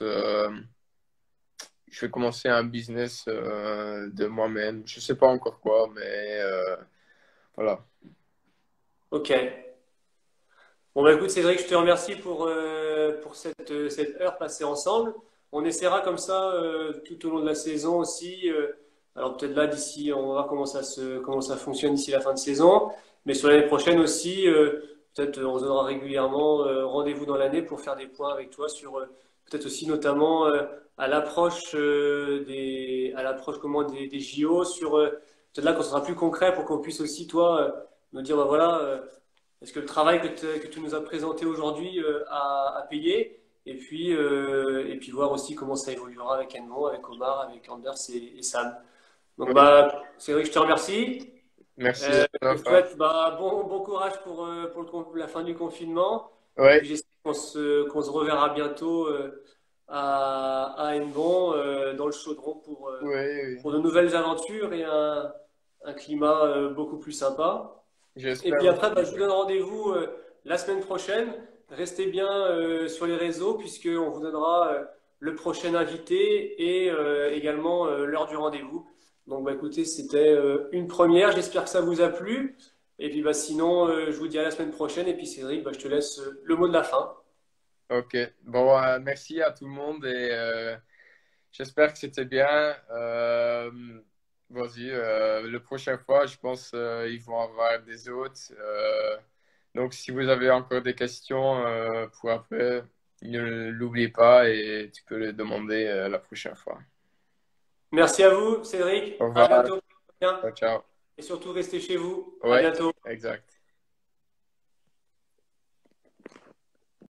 S2: je vais commencer un business de moi-même. Je sais pas encore quoi, mais voilà.
S1: Ok. Bon, bah écoute, Cédric, je te remercie pour cette heure passée ensemble. On essaiera comme ça tout au long de la saison aussi. Alors peut-être là, d'ici, on va voir comment ça fonctionne d'ici la fin de saison. Mais sur l'année prochaine aussi, peut-être on se donnera régulièrement rendez-vous dans l'année pour faire des points avec toi sur peut-être aussi notamment à l'approche à l'approche comment des JO, sur peut-être là qu'on sera plus concret pour qu'on puisse aussi, toi, nous dire, bah voilà, est-ce que le travail que tu nous as présenté aujourd'hui a payé? Et puis voir aussi comment ça évoluera avec Edmond, avec Omar, avec Anders et Sam. Donc,
S2: Oui,
S1: bah, Cédric, je te remercie.
S2: merci
S1: Je
S2: à
S1: te
S2: toi.
S1: souhaite bah, bon courage pour la fin du confinement. Et
S2: Oui,
S1: puis j'espère qu'on se reverra bientôt à Hennebont, dans le chaudron
S2: oui, oui.
S1: pour de nouvelles aventures et un climat beaucoup plus sympa. Et
S2: J'espère
S1: puis après, bah,
S2: aussi.
S1: je vous
S2: Oui.
S1: donne rendez-vous la semaine prochaine. Restez bien sur les réseaux puisqu'on vous donnera le prochain invité et également l'heure du rendez-vous. Donc bah, écoutez, c'était une première. J'espère que ça vous a plu. Et puis bah, sinon, je vous dis à la semaine prochaine. Et puis Cédric, bah, je te laisse le mot de la fin.
S2: Ok. Bon, merci à tout le monde et j'espère que c'était bien. Vas-y, la prochaine fois, je pense ils vont avoir des autres. Donc, si vous avez encore des questions pour après, ne l'oublie pas et tu peux les demander la prochaine fois.
S1: Merci à vous, Cédric.
S2: Au
S1: À
S2: revoir.
S1: bientôt. Bien.
S2: Ciao, ciao.
S1: Et surtout, restez chez vous. À
S2: Ouais,
S1: bientôt.
S2: exact.